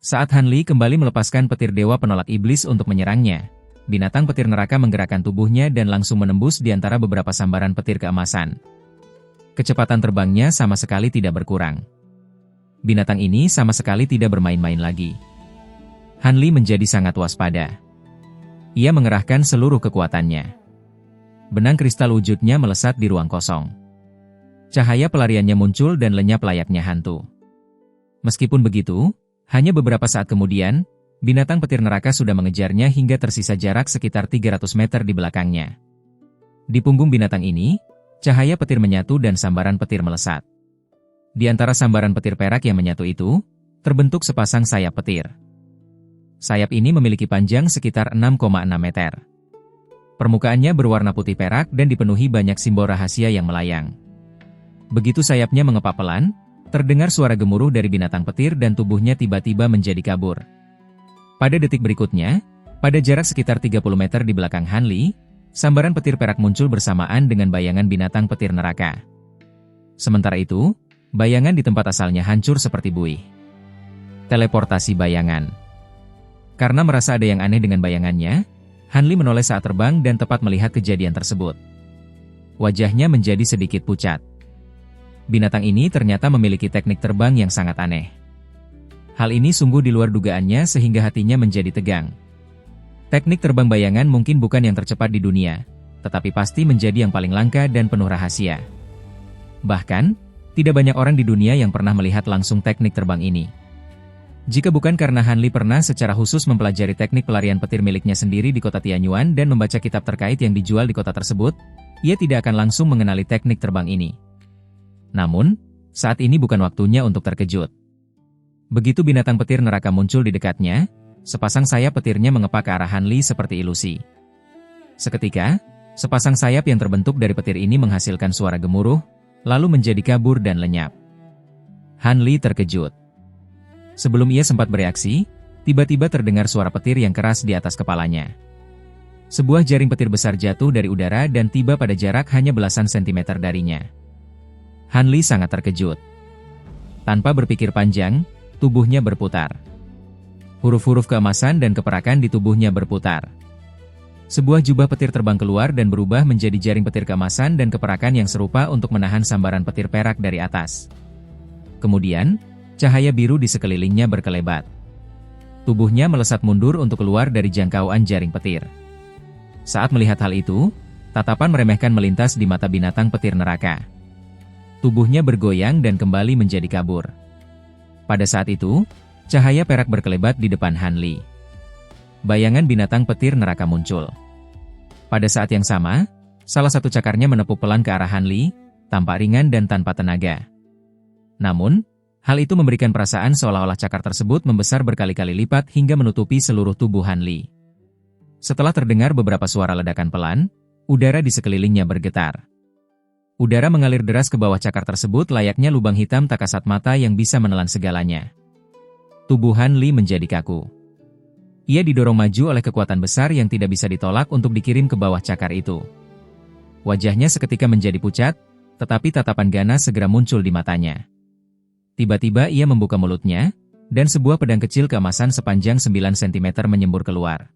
Saat Han Li kembali melepaskan petir dewa penolak iblis untuk menyerangnya, binatang petir neraka menggerakkan tubuhnya dan langsung menembus di antara beberapa sambaran petir keemasan. Kecepatan terbangnya sama sekali tidak berkurang. Binatang ini sama sekali tidak bermain-main lagi. Han Li menjadi sangat waspada. Ia mengerahkan seluruh kekuatannya. Benang kristal wujudnya melesat di ruang kosong. Cahaya pelariannya muncul dan lenyap layaknya hantu. Meskipun begitu, hanya beberapa saat kemudian, binatang petir neraka sudah mengejarnya hingga tersisa jarak sekitar 300 meter di belakangnya. Di punggung binatang ini, cahaya petir menyatu dan sambaran petir melesat. Di antara sambaran petir perak yang menyatu itu, terbentuk sepasang sayap petir. Sayap ini memiliki panjang sekitar 6,6 meter. Permukaannya berwarna putih perak dan dipenuhi banyak simbol rahasia yang melayang. Begitu sayapnya mengepak pelan, terdengar suara gemuruh dari binatang petir dan tubuhnya tiba-tiba menjadi kabur. Pada detik berikutnya, pada jarak sekitar 30 meter di belakang Han Li, sambaran petir perak muncul bersamaan dengan bayangan binatang petir neraka. Sementara itu, bayangan di tempat asalnya hancur seperti buih. Teleportasi bayangan. Karena merasa ada yang aneh dengan bayangannya, Han Li menoleh saat terbang dan tepat melihat kejadian tersebut. Wajahnya menjadi sedikit pucat. Binatang ini ternyata memiliki teknik terbang yang sangat aneh. Hal ini sungguh di luar dugaannya sehingga hatinya menjadi tegang. Teknik terbang bayangan mungkin bukan yang tercepat di dunia, tetapi pasti menjadi yang paling langka dan penuh rahasia. Bahkan, tidak banyak orang di dunia yang pernah melihat langsung teknik terbang ini. Jika bukan karena Han Li pernah secara khusus mempelajari teknik pelarian petir miliknya sendiri di kota Tianyuan dan membaca kitab terkait yang dijual di kota tersebut, ia tidak akan langsung mengenali teknik terbang ini. Namun, saat ini bukan waktunya untuk terkejut. Begitu binatang petir neraka muncul di dekatnya, sepasang sayap petirnya mengepak ke arah Han Li seperti ilusi. Seketika, sepasang sayap yang terbentuk dari petir ini menghasilkan suara gemuruh, lalu menjadi kabur dan lenyap. Han Li terkejut. Sebelum ia sempat bereaksi, tiba-tiba terdengar suara petir yang keras di atas kepalanya. Sebuah jaring petir besar jatuh dari udara dan tiba pada jarak hanya belasan sentimeter darinya. Han Li sangat terkejut. Tanpa berpikir panjang, tubuhnya berputar. Huruf-huruf keemasan dan keperakan di tubuhnya berputar. Sebuah jubah petir terbang keluar dan berubah menjadi jaring petir keemasan dan keperakan yang serupa untuk menahan sambaran petir perak dari atas. Kemudian, cahaya biru di sekelilingnya berkelebat. Tubuhnya melesat mundur untuk keluar dari jangkauan jaring petir. Saat melihat hal itu, tatapan meremehkan melintas di mata binatang petir neraka. Tubuhnya bergoyang dan kembali menjadi kabur. Pada saat itu, cahaya perak berkelebat di depan Han Li. Bayangan binatang petir neraka muncul. Pada saat yang sama, salah satu cakarnya menepuk pelan ke arah Han Li, tampak ringan dan tanpa tenaga. Namun, hal itu memberikan perasaan seolah-olah cakar tersebut membesar berkali-kali lipat hingga menutupi seluruh tubuh Han Li. Setelah terdengar beberapa suara ledakan pelan, udara di sekelilingnya bergetar. Udara mengalir deras ke bawah cakar tersebut layaknya lubang hitam tak kasat mata yang bisa menelan segalanya. Tubuh Han Li menjadi kaku. Ia didorong maju oleh kekuatan besar yang tidak bisa ditolak untuk dikirim ke bawah cakar itu. Wajahnya seketika menjadi pucat, tetapi tatapan ganas segera muncul di matanya. Tiba-tiba ia membuka mulutnya, dan sebuah pedang kecil keemasan sepanjang 9 cm menyembur keluar.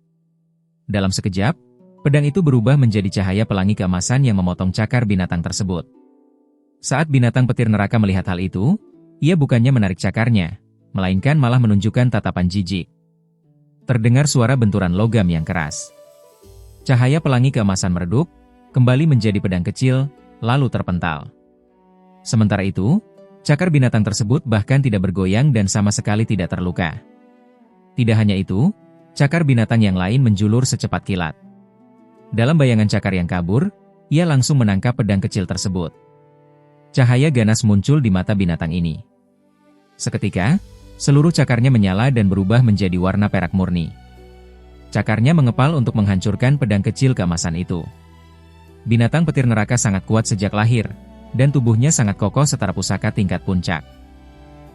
Dalam sekejap, pedang itu berubah menjadi cahaya pelangi keemasan yang memotong cakar binatang tersebut. Saat binatang petir neraka melihat hal itu, ia bukannya menarik cakarnya, melainkan malah menunjukkan tatapan jijik. Terdengar suara benturan logam yang keras. Cahaya pelangi keemasan meredup, kembali menjadi pedang kecil, lalu terpental. Sementara itu, cakar binatang tersebut bahkan tidak bergoyang dan sama sekali tidak terluka. Tidak hanya itu, cakar binatang yang lain menjulur secepat kilat. Dalam bayangan cakar yang kabur, ia langsung menangkap pedang kecil tersebut. Cahaya ganas muncul di mata binatang ini. Seketika, seluruh cakarnya menyala dan berubah menjadi warna perak murni. Cakarnya mengepal untuk menghancurkan pedang kecil keemasan itu. Binatang petir neraka sangat kuat sejak lahir, dan tubuhnya sangat kokoh setara pusaka tingkat puncak.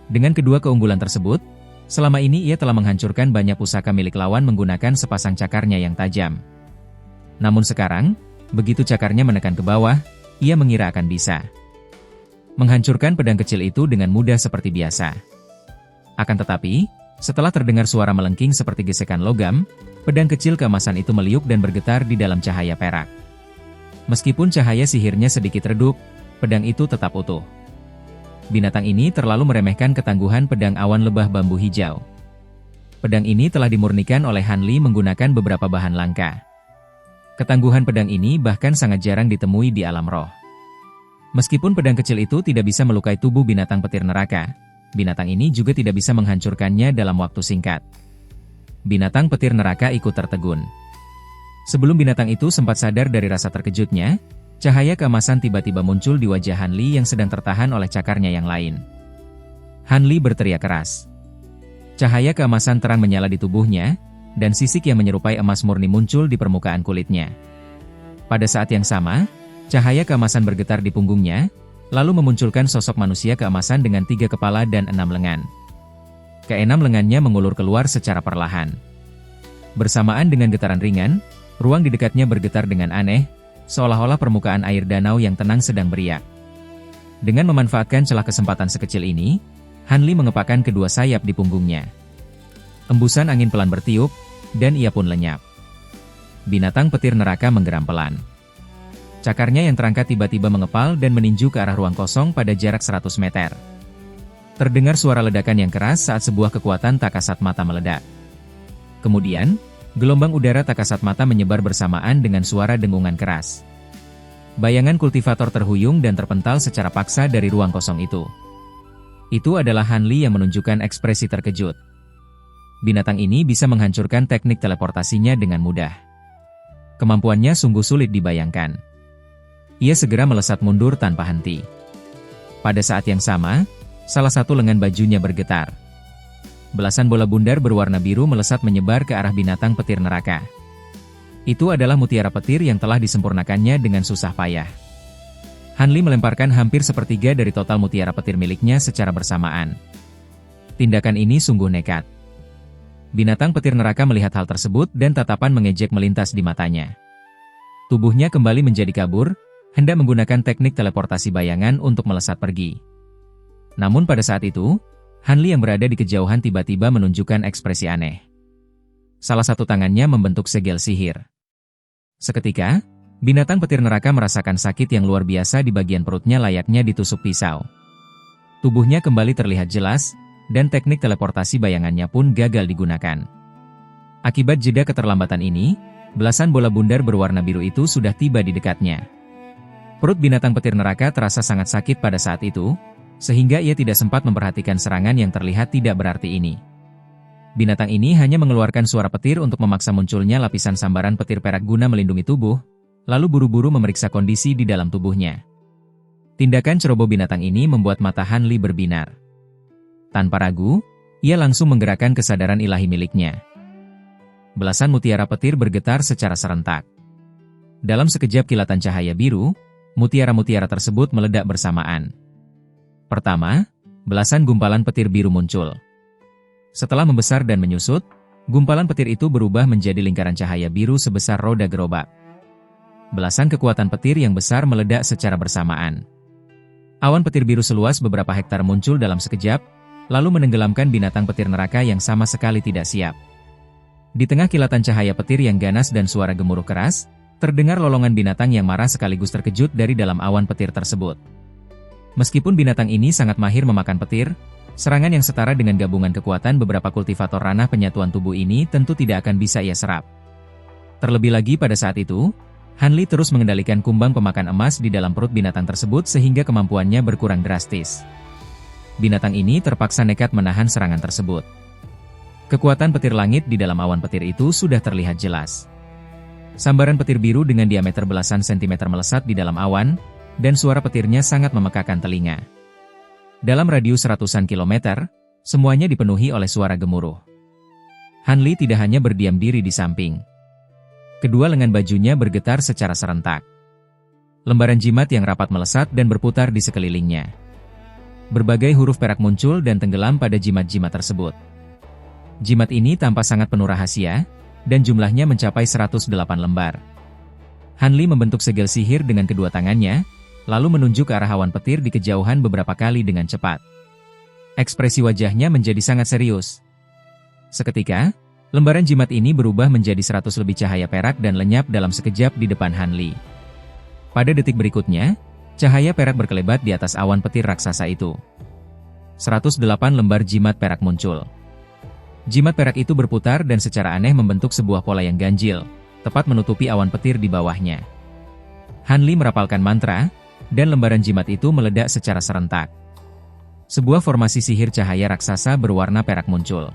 Dengan kedua keunggulan tersebut, selama ini ia telah menghancurkan banyak pusaka milik lawan menggunakan sepasang cakarnya yang tajam. Namun sekarang, begitu cakarnya menekan ke bawah, ia mengira akan bisa menghancurkan pedang kecil itu dengan mudah seperti biasa. Akan tetapi, Setelah terdengar suara melengking seperti gesekan logam, pedang kecil keemasan itu meliuk dan bergetar di dalam cahaya perak. Meskipun cahaya sihirnya sedikit redup, pedang itu tetap utuh. Binatang ini terlalu meremehkan ketangguhan pedang awan lebah bambu hijau. Pedang ini telah dimurnikan oleh Han Li menggunakan beberapa bahan langka. Ketangguhan pedang ini bahkan sangat jarang ditemui di alam roh. Meskipun pedang kecil itu tidak bisa melukai tubuh binatang petir neraka, binatang ini juga tidak bisa menghancurkannya dalam waktu singkat. Binatang petir neraka ikut tertegun. Sebelum binatang itu sempat sadar dari rasa terkejutnya, cahaya keemasan tiba-tiba muncul di wajah Han Li yang sedang tertahan oleh cakarnya yang lain. Han Li berteriak keras. Cahaya keemasan terang menyala di tubuhnya, dan sisik yang menyerupai emas murni muncul di permukaan kulitnya. Pada saat yang sama, cahaya keemasan bergetar di punggungnya, lalu memunculkan sosok manusia keemasan dengan 3 kepala dan 6 lengan. Keenam lengannya mengulur keluar secara perlahan. Bersamaan dengan getaran ringan, ruang di dekatnya bergetar dengan aneh, seolah-olah permukaan air danau yang tenang sedang beriak. Dengan memanfaatkan celah kesempatan sekecil ini, Han Li mengepakkan kedua sayap di punggungnya. Embusan angin pelan bertiup, dan ia pun lenyap. Binatang petir neraka menggeram pelan. Cakarnya yang terangkat tiba-tiba mengepal dan meninju ke arah ruang kosong pada jarak 100 meter. Terdengar suara ledakan yang keras saat sebuah kekuatan tak kasat mata meledak. Kemudian, gelombang udara tak kasat mata menyebar bersamaan dengan suara dengungan keras. Bayangan kultivator terhuyung dan terpental secara paksa dari ruang kosong itu. Itu adalah Han Li yang menunjukkan ekspresi terkejut. Binatang ini bisa menghancurkan teknik teleportasinya dengan mudah. Kemampuannya sungguh sulit dibayangkan. Ia segera melesat mundur tanpa henti. Pada saat yang sama, salah satu lengan bajunya bergetar. Belasan bola bundar berwarna biru melesat menyebar ke arah binatang petir neraka. Itu adalah mutiara petir yang telah disempurnakannya dengan susah payah. Han Li melemparkan hampir sepertiga dari total mutiara petir miliknya secara bersamaan. Tindakan ini sungguh nekat. Binatang petir neraka melihat hal tersebut dan tatapan mengejek melintas di matanya. Tubuhnya kembali menjadi kabur, hendak menggunakan teknik teleportasi bayangan untuk melesat pergi. Namun pada saat itu, Han Li yang berada di kejauhan tiba-tiba menunjukkan ekspresi aneh. Salah satu tangannya membentuk segel sihir. Seketika, binatang petir neraka merasakan sakit yang luar biasa di bagian perutnya layaknya ditusuk pisau. Tubuhnya kembali terlihat jelas, dan teknik teleportasi bayangannya pun gagal digunakan. Akibat jeda keterlambatan ini, belasan bola bundar berwarna biru itu sudah tiba di dekatnya. Perut binatang petir neraka terasa sangat sakit pada saat itu, sehingga ia tidak sempat memperhatikan serangan yang terlihat tidak berarti ini. Binatang ini hanya mengeluarkan suara petir untuk memaksa munculnya lapisan sambaran petir perak guna melindungi tubuh, lalu buru-buru memeriksa kondisi di dalam tubuhnya. Tindakan ceroboh binatang ini membuat mata Han Li berbinar. Tanpa ragu, ia langsung menggerakkan kesadaran ilahi miliknya. Belasan mutiara petir bergetar secara serentak. Dalam sekejap kilatan cahaya biru, mutiara-mutiara tersebut meledak bersamaan. Pertama, belasan gumpalan petir biru muncul. Setelah membesar dan menyusut, gumpalan petir itu berubah menjadi lingkaran cahaya biru sebesar roda gerobak. Belasan kekuatan petir yang besar meledak secara bersamaan. Awan petir biru seluas beberapa hektar muncul dalam sekejap, lalu menenggelamkan binatang petir neraka yang sama sekali tidak siap. Di tengah kilatan cahaya petir yang ganas dan suara gemuruh keras, terdengar lolongan binatang yang marah sekaligus terkejut dari dalam awan petir tersebut. Meskipun binatang ini sangat mahir memakan petir, serangan yang setara dengan gabungan kekuatan beberapa kultivator ranah penyatuan tubuh ini tentu tidak akan bisa ia serap. Terlebih lagi pada saat itu, Han Li terus mengendalikan kumbang pemakan emas di dalam perut binatang tersebut sehingga kemampuannya berkurang drastis. Binatang ini terpaksa nekat menahan serangan tersebut. Kekuatan petir langit di dalam awan petir itu sudah terlihat jelas. Sambaran petir biru dengan diameter belasan sentimeter melesat di dalam awan, dan suara petirnya sangat memekakan telinga. Dalam radius ratusan kilometer, semuanya dipenuhi oleh suara gemuruh. Han Li tidak hanya berdiam diri di samping. Kedua lengan bajunya bergetar secara serentak. Lembaran jimat yang rapat melesat dan berputar di sekelilingnya. Berbagai huruf perak muncul dan tenggelam pada jimat-jimat tersebut. Jimat ini tampak sangat penuh rahasia, dan jumlahnya mencapai 108 lembar. Han Li membentuk segel sihir dengan kedua tangannya, lalu menunjuk ke arah awan petir di kejauhan beberapa kali dengan cepat. Ekspresi wajahnya menjadi sangat serius. Seketika, lembaran jimat ini berubah menjadi 100 lebih cahaya perak dan lenyap dalam sekejap di depan Han Li. Pada detik berikutnya, cahaya perak berkelebat di atas awan petir raksasa itu. 108 lembar jimat perak muncul. Jimat perak itu berputar dan secara aneh membentuk sebuah pola yang ganjil, tepat menutupi awan petir di bawahnya. Han Li merapalkan mantra, dan lembaran jimat itu meledak secara serentak. Sebuah formasi sihir cahaya raksasa berwarna perak muncul.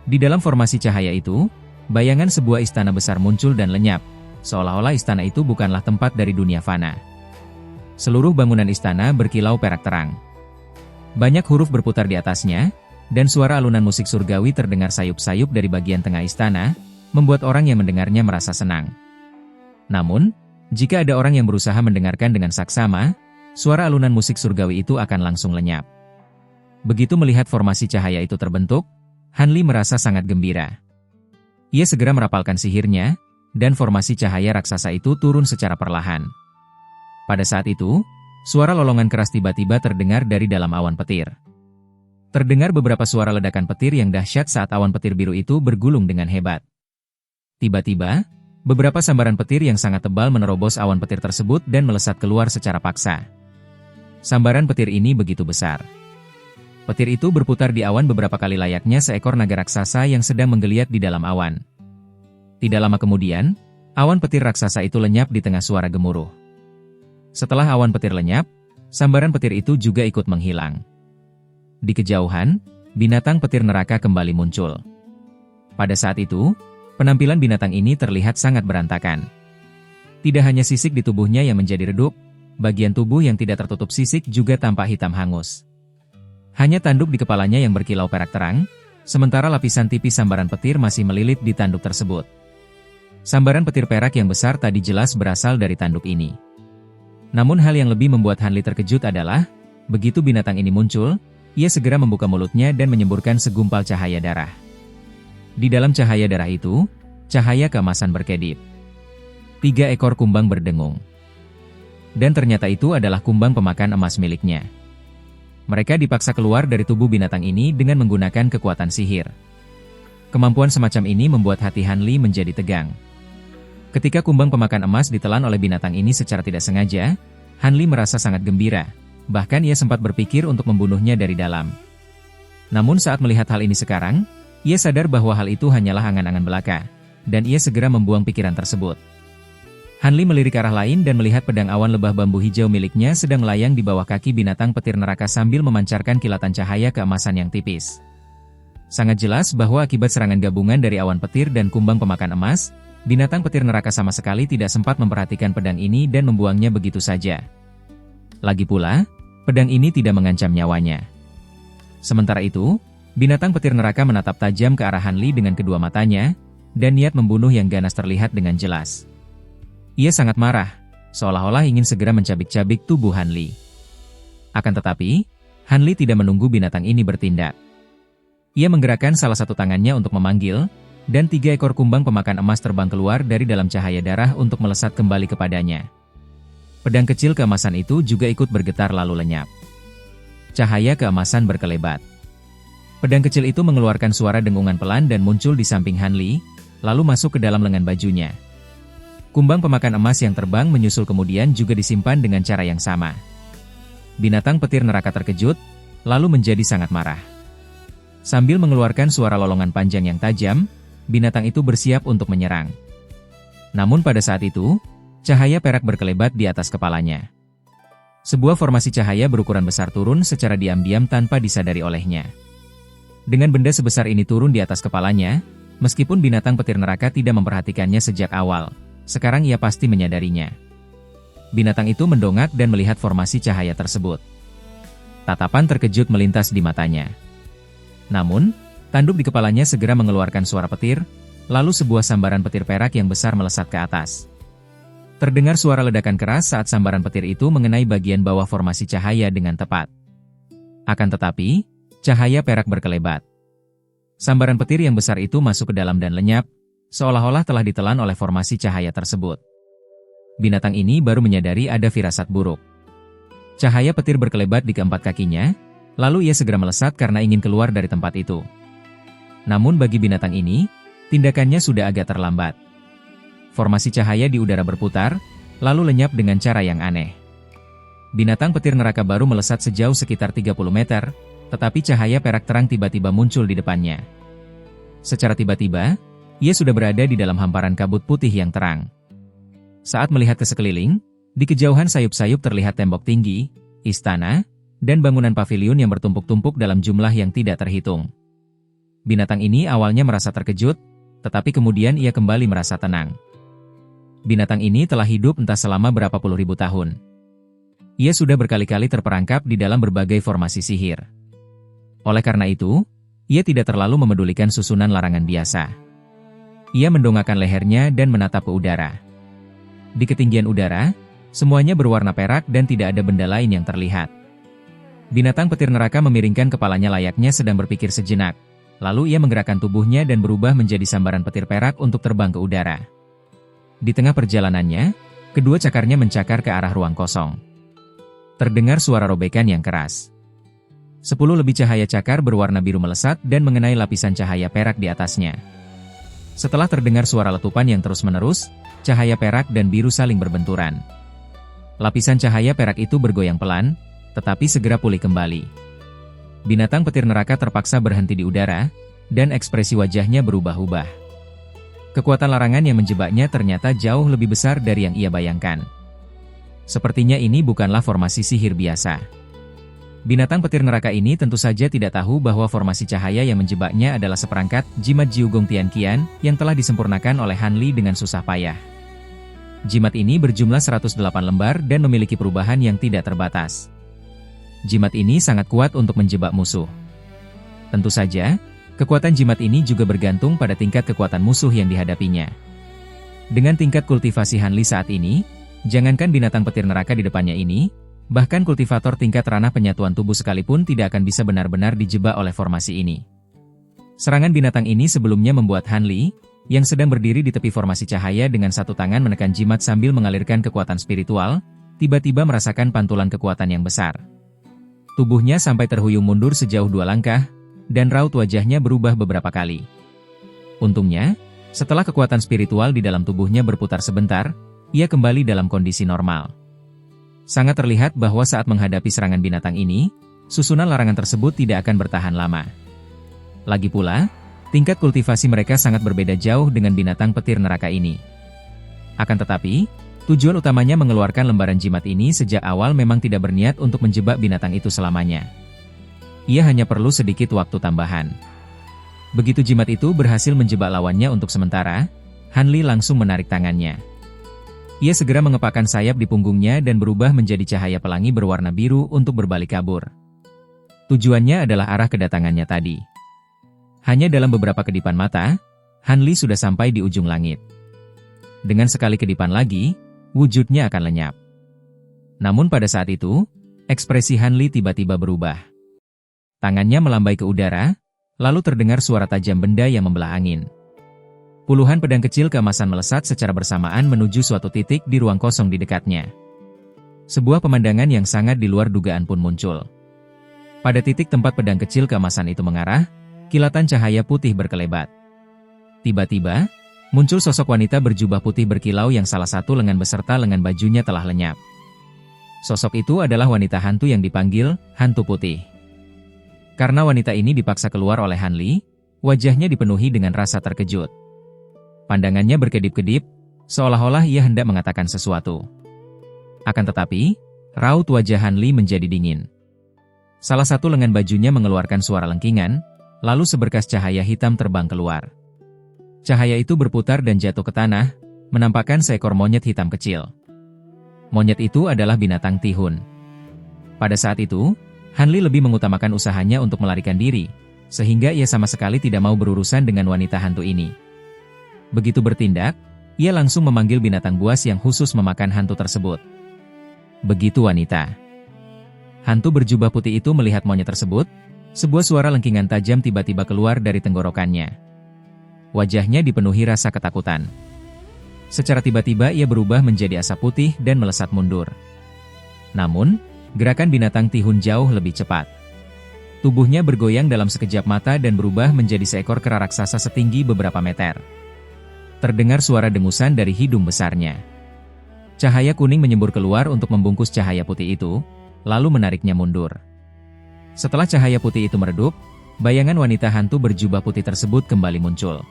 Di dalam formasi cahaya itu, bayangan sebuah istana besar muncul dan lenyap, seolah-olah istana itu bukanlah tempat dari dunia fana. Seluruh bangunan istana berkilau perak terang. Banyak huruf berputar di atasnya, dan suara alunan musik surgawi terdengar sayup-sayup dari bagian tengah istana, membuat orang yang mendengarnya merasa senang. Namun, jika ada orang yang berusaha mendengarkan dengan saksama, suara alunan musik surgawi itu akan langsung lenyap. Begitu melihat formasi cahaya itu terbentuk, Han Li merasa sangat gembira. Ia segera merapalkan sihirnya, dan formasi cahaya raksasa itu turun secara perlahan. Pada saat itu, suara lolongan keras tiba-tiba terdengar dari dalam awan petir. Terdengar beberapa suara ledakan petir yang dahsyat saat awan petir biru itu bergulung dengan hebat. Tiba-tiba, beberapa sambaran petir yang sangat tebal menerobos awan petir tersebut dan melesat keluar secara paksa. Sambaran petir ini begitu besar. Petir itu berputar di awan beberapa kali layaknya seekor naga raksasa yang sedang menggeliat di dalam awan. Tidak lama kemudian, awan petir raksasa itu lenyap di tengah suara gemuruh. Setelah awan petir lenyap, sambaran petir itu juga ikut menghilang. Di kejauhan, binatang petir neraka kembali muncul. Pada saat itu, penampilan binatang ini terlihat sangat berantakan. Tidak hanya sisik di tubuhnya yang menjadi redup, bagian tubuh yang tidak tertutup sisik juga tampak hitam hangus. Hanya tanduk di kepalanya yang berkilau perak terang, sementara lapisan tipis sambaran petir masih melilit di tanduk tersebut. Sambaran petir perak yang besar tadi jelas berasal dari tanduk ini. Namun hal yang lebih membuat Han Li terkejut adalah, begitu binatang ini muncul, ia segera membuka mulutnya dan menyemburkan segumpal cahaya darah. Di dalam cahaya darah itu, cahaya keemasan berkedip. 3 ekor kumbang berdengung. Dan ternyata itu adalah kumbang pemakan emas miliknya. Mereka dipaksa keluar dari tubuh binatang ini dengan menggunakan kekuatan sihir. Kemampuan semacam ini membuat hati Han Li menjadi tegang. Ketika kumbang pemakan emas ditelan oleh binatang ini secara tidak sengaja, Han Li merasa sangat gembira. Bahkan ia sempat berpikir untuk membunuhnya dari dalam. Namun saat melihat hal ini sekarang, ia sadar bahwa hal itu hanyalah angan-angan belaka, dan ia segera membuang pikiran tersebut. Han Li melirik ke arah lain dan melihat pedang awan lebah bambu hijau miliknya sedang melayang di bawah kaki binatang petir neraka sambil memancarkan kilatan cahaya keemasan yang tipis. Sangat jelas bahwa akibat serangan gabungan dari awan petir dan kumbang pemakan emas, binatang petir neraka sama sekali tidak sempat memperhatikan pedang ini dan membuangnya begitu saja. Lagi pula, pedang ini tidak mengancam nyawanya. Sementara itu, binatang petir neraka menatap tajam ke arah Han Li dengan kedua matanya, dan niat membunuh yang ganas terlihat dengan jelas. Ia sangat marah, seolah-olah ingin segera mencabik-cabik tubuh Han Li. Akan tetapi, Han Li tidak menunggu binatang ini bertindak. Ia menggerakkan salah satu tangannya untuk memanggil, dan 3 ekor kumbang pemakan emas terbang keluar dari dalam cahaya darah untuk melesat kembali kepadanya. Pedang kecil keemasan itu juga ikut bergetar lalu lenyap. Cahaya keemasan berkelebat. Pedang kecil itu mengeluarkan suara dengungan pelan dan muncul di samping Han Li, lalu masuk ke dalam lengan bajunya. Kumbang pemakan emas yang terbang menyusul kemudian juga disimpan dengan cara yang sama. Binatang petir neraka terkejut, lalu menjadi sangat marah. Sambil mengeluarkan suara lolongan panjang yang tajam, binatang itu bersiap untuk menyerang. Namun pada saat itu, cahaya perak berkelebat di atas kepalanya. Sebuah formasi cahaya berukuran besar turun secara diam-diam tanpa disadari olehnya. Dengan benda sebesar ini turun di atas kepalanya, meskipun binatang petir neraka tidak memperhatikannya sejak awal, sekarang ia pasti menyadarinya. Binatang itu mendongak dan melihat formasi cahaya tersebut. Tatapan terkejut melintas di matanya. Namun, tanduk di kepalanya segera mengeluarkan suara petir, lalu sebuah sambaran petir perak yang besar melesat ke atas. Terdengar suara ledakan keras saat sambaran petir itu mengenai bagian bawah formasi cahaya dengan tepat. Akan tetapi, cahaya perak berkelebat. Sambaran petir yang besar itu masuk ke dalam dan lenyap, seolah-olah telah ditelan oleh formasi cahaya tersebut. Binatang ini baru menyadari ada firasat buruk. Cahaya petir berkelebat di keempat kakinya, lalu ia segera melesat karena ingin keluar dari tempat itu. Namun bagi binatang ini, tindakannya sudah agak terlambat. Formasi cahaya di udara berputar, lalu lenyap dengan cara yang aneh. Binatang petir neraka baru melesat sejauh sekitar 30 meter, tetapi cahaya perak terang tiba-tiba muncul di depannya. Secara tiba-tiba, ia sudah berada di dalam hamparan kabut putih yang terang. Saat melihat ke sekeliling, di kejauhan sayup-sayup terlihat tembok tinggi, istana, dan bangunan paviliun yang bertumpuk-tumpuk dalam jumlah yang tidak terhitung. Binatang ini awalnya merasa terkejut, tetapi kemudian ia kembali merasa tenang. Binatang ini telah hidup entah selama berapa puluh ribu tahun. Ia sudah berkali-kali terperangkap di dalam berbagai formasi sihir. Oleh karena itu, ia tidak terlalu memedulikan susunan larangan biasa. Ia mendongakkan lehernya dan menatap ke udara. Di ketinggian udara, semuanya berwarna perak dan tidak ada benda lain yang terlihat. Binatang petir neraka memiringkan kepalanya layaknya sedang berpikir sejenak. Lalu ia menggerakkan tubuhnya dan berubah menjadi sambaran petir perak untuk terbang ke udara. Di tengah perjalanannya, kedua cakarnya mencakar ke arah ruang kosong. Terdengar suara robekan yang keras. 10 lebih cahaya cakar berwarna biru melesat dan mengenai lapisan cahaya perak di atasnya. Setelah terdengar suara letupan yang terus-menerus, cahaya perak dan biru saling berbenturan. Lapisan cahaya perak itu bergoyang pelan, tetapi segera pulih kembali. Binatang petir neraka terpaksa berhenti di udara, dan ekspresi wajahnya berubah-ubah. Kekuatan larangan yang menjebaknya ternyata jauh lebih besar dari yang ia bayangkan. Sepertinya ini bukanlah formasi sihir biasa. Binatang petir neraka ini tentu saja tidak tahu bahwa formasi cahaya yang menjebaknya adalah seperangkat jimat Jiugong Tianqian yang telah disempurnakan oleh Han Li dengan susah payah. Jimat ini berjumlah 108 lembar dan memiliki perubahan yang tidak terbatas. Jimat ini sangat kuat untuk menjebak musuh. Tentu saja, kekuatan jimat ini juga bergantung pada tingkat kekuatan musuh yang dihadapinya. Dengan tingkat kultivasi Han Li saat ini, jangankan binatang petir neraka di depannya ini, bahkan kultivator tingkat ranah penyatuan tubuh sekalipun tidak akan bisa benar-benar dijebak oleh formasi ini. Serangan binatang ini sebelumnya membuat Han Li, yang sedang berdiri di tepi formasi cahaya dengan satu tangan menekan jimat sambil mengalirkan kekuatan spiritual, tiba-tiba merasakan pantulan kekuatan yang besar. Tubuhnya sampai terhuyung mundur sejauh 2 langkah, dan raut wajahnya berubah beberapa kali. Untungnya, setelah kekuatan spiritual di dalam tubuhnya berputar sebentar, ia kembali dalam kondisi normal. Sangat terlihat bahwa saat menghadapi serangan binatang ini, susunan larangan tersebut tidak akan bertahan lama. Lagi pula, tingkat kultivasi mereka sangat berbeda jauh dengan binatang petir neraka ini. Akan tetapi, tujuan utamanya mengeluarkan lembaran jimat ini sejak awal memang tidak berniat untuk menjebak binatang itu selamanya. Ia hanya perlu sedikit waktu tambahan. Begitu jimat itu berhasil menjebak lawannya untuk sementara, Han Li langsung menarik tangannya. Ia segera mengepakkan sayap di punggungnya dan berubah menjadi cahaya pelangi berwarna biru untuk berbalik kabur. Tujuannya adalah arah kedatangannya tadi. Hanya dalam beberapa kedipan mata, Han Li sudah sampai di ujung langit. Dengan sekali kedipan lagi, wujudnya akan lenyap. Namun pada saat itu, ekspresi Han Li tiba-tiba berubah. Tangannya melambai ke udara, lalu terdengar suara tajam benda yang membelah angin. Puluhan pedang kecil keemasan melesat secara bersamaan menuju suatu titik di ruang kosong di dekatnya. Sebuah pemandangan yang sangat di luar dugaan pun muncul. Pada titik tempat pedang kecil keemasan itu mengarah, kilatan cahaya putih berkelebat. Tiba-tiba, muncul sosok wanita berjubah putih berkilau yang salah satu lengan beserta lengan bajunya telah lenyap. Sosok itu adalah wanita hantu yang dipanggil Hantu Putih. Karena wanita ini dipaksa keluar oleh Han Li, wajahnya dipenuhi dengan rasa terkejut. Pandangannya berkedip-kedip, seolah-olah ia hendak mengatakan sesuatu. Akan tetapi, raut wajah Han Li menjadi dingin. Salah satu lengan bajunya mengeluarkan suara lengkingan, lalu seberkas cahaya hitam terbang keluar. Cahaya itu berputar dan jatuh ke tanah, menampakkan seekor monyet hitam kecil. Monyet itu adalah binatang Tihun. Pada saat itu, Han Li lebih mengutamakan usahanya untuk melarikan diri, sehingga ia sama sekali tidak mau berurusan dengan wanita hantu ini. Begitu bertindak, ia langsung memanggil binatang buas yang khusus memakan hantu tersebut. Begitu wanita. Hantu berjubah putih itu melihat monyet tersebut, sebuah suara lengkingan tajam tiba-tiba keluar dari tenggorokannya. Wajahnya dipenuhi rasa ketakutan. Secara tiba-tiba ia berubah menjadi asap putih dan melesat mundur. Namun, gerakan binatang Tihun jauh lebih cepat. Tubuhnya bergoyang dalam sekejap mata dan berubah menjadi seekor kera raksasa setinggi beberapa meter. Terdengar suara dengusan dari hidung besarnya. Cahaya kuning menyembur keluar untuk membungkus cahaya putih itu, lalu menariknya mundur. Setelah cahaya putih itu meredup, bayangan wanita hantu berjubah putih tersebut kembali muncul.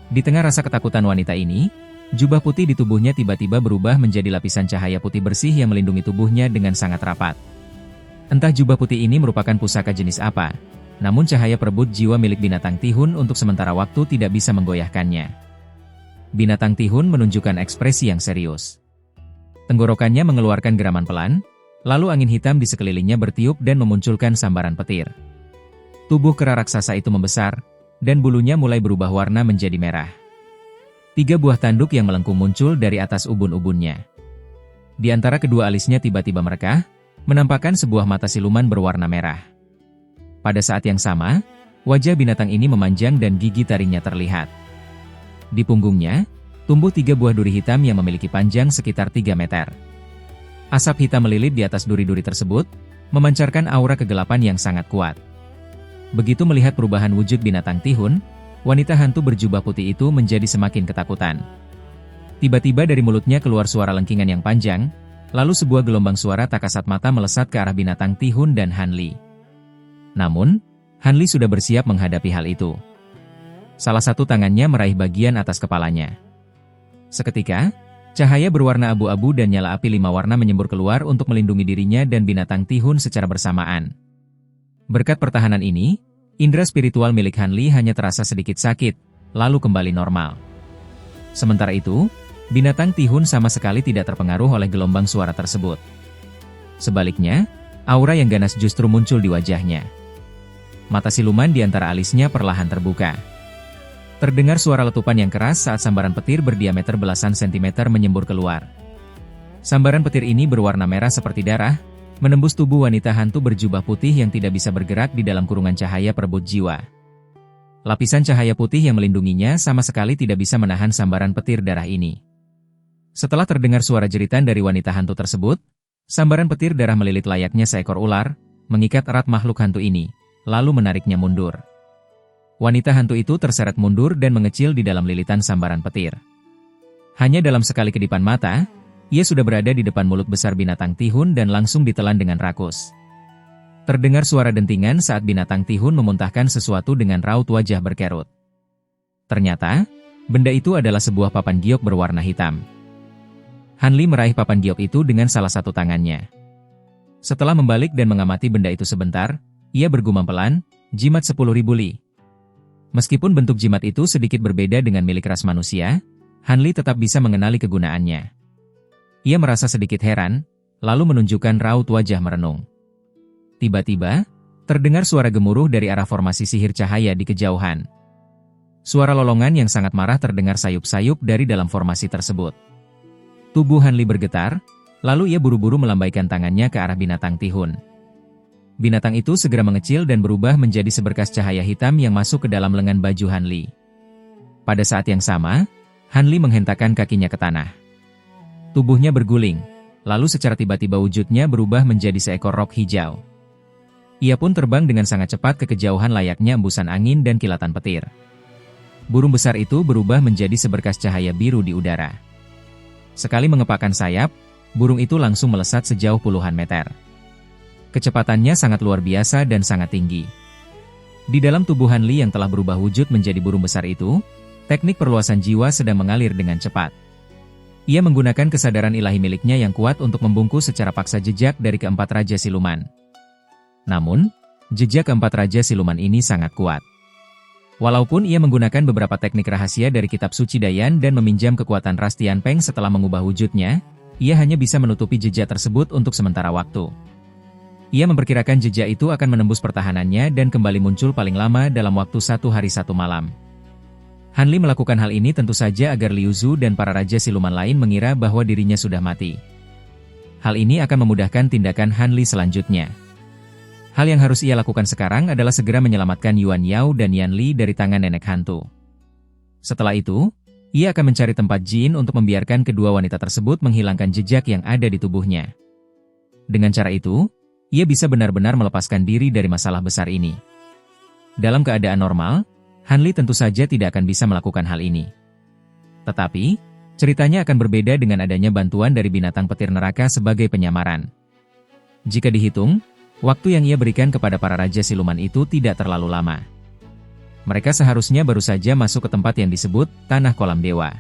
Di tengah rasa ketakutan wanita ini, jubah putih di tubuhnya tiba-tiba berubah menjadi lapisan cahaya putih bersih yang melindungi tubuhnya dengan sangat rapat. Entah jubah putih ini merupakan pusaka jenis apa, namun cahaya perebut jiwa milik binatang Tihun untuk sementara waktu tidak bisa menggoyahkannya. Binatang Tihun menunjukkan ekspresi yang serius. Tenggorokannya mengeluarkan geraman pelan, lalu angin hitam di sekelilingnya bertiup dan memunculkan sambaran petir. Tubuh kera raksasa itu membesar, dan bulunya mulai berubah warna menjadi merah. 3 buah tanduk yang melengkung muncul dari atas ubun-ubunnya. Di antara kedua alisnya tiba-tiba merekah, menampakkan sebuah mata siluman berwarna merah. Pada saat yang sama, wajah binatang ini memanjang dan gigi taringnya terlihat. Di punggungnya, tumbuh 3 buah duri hitam yang memiliki panjang sekitar 3 meter. Asap hitam melilit di atas duri-duri tersebut, memancarkan aura kegelapan yang sangat kuat. Begitu melihat perubahan wujud binatang Tihun, wanita hantu berjubah putih itu menjadi semakin ketakutan. Tiba-tiba dari mulutnya keluar suara lengkingan yang panjang, lalu sebuah gelombang suara tak kasat mata melesat ke arah binatang Tihun dan Hanli. Namun, Hanli sudah bersiap menghadapi hal itu. Salah satu tangannya meraih bagian atas kepalanya. Seketika, cahaya berwarna abu-abu dan nyala api 5 warna menyembur keluar untuk melindungi dirinya dan binatang Tihun secara bersamaan. Berkat pertahanan ini, indera spiritual milik Hanli hanya terasa sedikit sakit, lalu kembali normal. Sementara itu, binatang Tihun sama sekali tidak terpengaruh oleh gelombang suara tersebut. Sebaliknya, aura yang ganas justru muncul di wajahnya. Mata siluman di antara alisnya perlahan terbuka. Terdengar suara letupan yang keras saat sambaran petir berdiameter belasan sentimeter menyembur keluar. Sambaran petir ini berwarna merah seperti darah, menembus tubuh wanita hantu berjubah putih yang tidak bisa bergerak di dalam kurungan cahaya perebut jiwa. Lapisan cahaya putih yang melindunginya sama sekali tidak bisa menahan sambaran petir darah ini. Setelah terdengar suara jeritan dari wanita hantu tersebut, sambaran petir darah melilit layaknya seekor ular, mengikat erat makhluk hantu ini, lalu menariknya mundur. Wanita hantu itu terseret mundur dan mengecil di dalam lilitan sambaran petir. Hanya dalam sekali kedipan mata, ia sudah berada di depan mulut besar binatang Tihun dan langsung ditelan dengan rakus. Terdengar suara dentingan saat binatang Tihun memuntahkan sesuatu dengan raut wajah berkerut. Ternyata, benda itu adalah sebuah papan giok berwarna hitam. Hanli meraih papan giok itu dengan salah satu tangannya. Setelah membalik dan mengamati benda itu sebentar, ia bergumam pelan, "Jimat 10.000 li." Meskipun bentuk jimat itu sedikit berbeda dengan milik ras manusia, Hanli tetap bisa mengenali kegunaannya. Ia merasa sedikit heran, lalu menunjukkan raut wajah merenung. Tiba-tiba, terdengar suara gemuruh dari arah formasi sihir cahaya di kejauhan. Suara lolongan yang sangat marah terdengar sayup-sayup dari dalam formasi tersebut. Tubuh Hanli bergetar, lalu ia buru-buru melambaikan tangannya ke arah binatang Tihun. Binatang itu segera mengecil dan berubah menjadi seberkas cahaya hitam yang masuk ke dalam lengan baju Hanli. Pada saat yang sama, Hanli menghentakkan kakinya ke tanah. Tubuhnya berguling, lalu secara tiba-tiba wujudnya berubah menjadi seekor rok hijau. Ia pun terbang dengan sangat cepat ke kejauhan layaknya embusan angin dan kilatan petir. Burung besar itu berubah menjadi seberkas cahaya biru di udara. Sekali mengepakkan sayap, burung itu langsung melesat sejauh puluhan meter. Kecepatannya sangat luar biasa dan sangat tinggi. Di dalam tubuh Hanli yang telah berubah wujud menjadi burung besar itu, teknik perluasan jiwa sedang mengalir dengan cepat. Ia menggunakan kesadaran ilahi miliknya yang kuat untuk membungkus secara paksa jejak dari keempat Raja Siluman. Namun, jejak keempat Raja Siluman ini sangat kuat. Walaupun ia menggunakan beberapa teknik rahasia dari kitab suci Dayan dan meminjam kekuatan ras Tianpeng setelah mengubah wujudnya, ia hanya bisa menutupi jejak tersebut untuk sementara waktu. Ia memperkirakan jejak itu akan menembus pertahanannya dan kembali muncul paling lama dalam waktu 1 hari 1 malam. Hanli melakukan hal ini tentu saja agar Liu Zhu dan para Raja Siluman lain mengira bahwa dirinya sudah mati. Hal ini akan memudahkan tindakan Hanli selanjutnya. Hal yang harus ia lakukan sekarang adalah segera menyelamatkan Yuan Yao dan Yan Li dari tangan nenek hantu. Setelah itu, ia akan mencari tempat jin untuk membiarkan kedua wanita tersebut menghilangkan jejak yang ada di tubuhnya. Dengan cara itu, ia bisa benar-benar melepaskan diri dari masalah besar ini. Dalam keadaan normal, Hanli tentu saja tidak akan bisa melakukan hal ini. Tetapi, ceritanya akan berbeda dengan adanya bantuan dari binatang petir neraka sebagai penyamaran. Jika dihitung, waktu yang ia berikan kepada para raja siluman itu tidak terlalu lama. Mereka seharusnya baru saja masuk ke tempat yang disebut Tanah Kolam Dewa.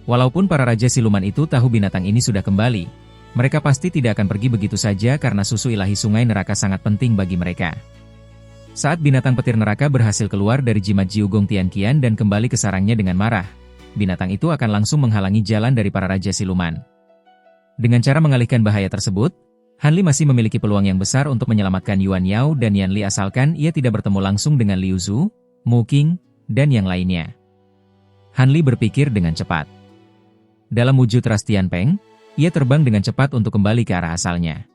Walaupun para raja siluman itu tahu binatang ini sudah kembali, mereka pasti tidak akan pergi begitu saja karena susu ilahi sungai neraka sangat penting bagi mereka. Saat binatang petir neraka berhasil keluar dari jimat Jiugong Tianqian dan kembali ke sarangnya dengan marah, binatang itu akan langsung menghalangi jalan dari para raja siluman. Dengan cara mengalihkan bahaya tersebut, Hanli masih memiliki peluang yang besar untuk menyelamatkan Yuan Yao dan Yan Li asalkan ia tidak bertemu langsung dengan Liu Zhu, Mu Qing, dan yang lainnya. Hanli berpikir dengan cepat. Dalam wujud ras Tianpeng, ia terbang dengan cepat untuk kembali ke arah asalnya.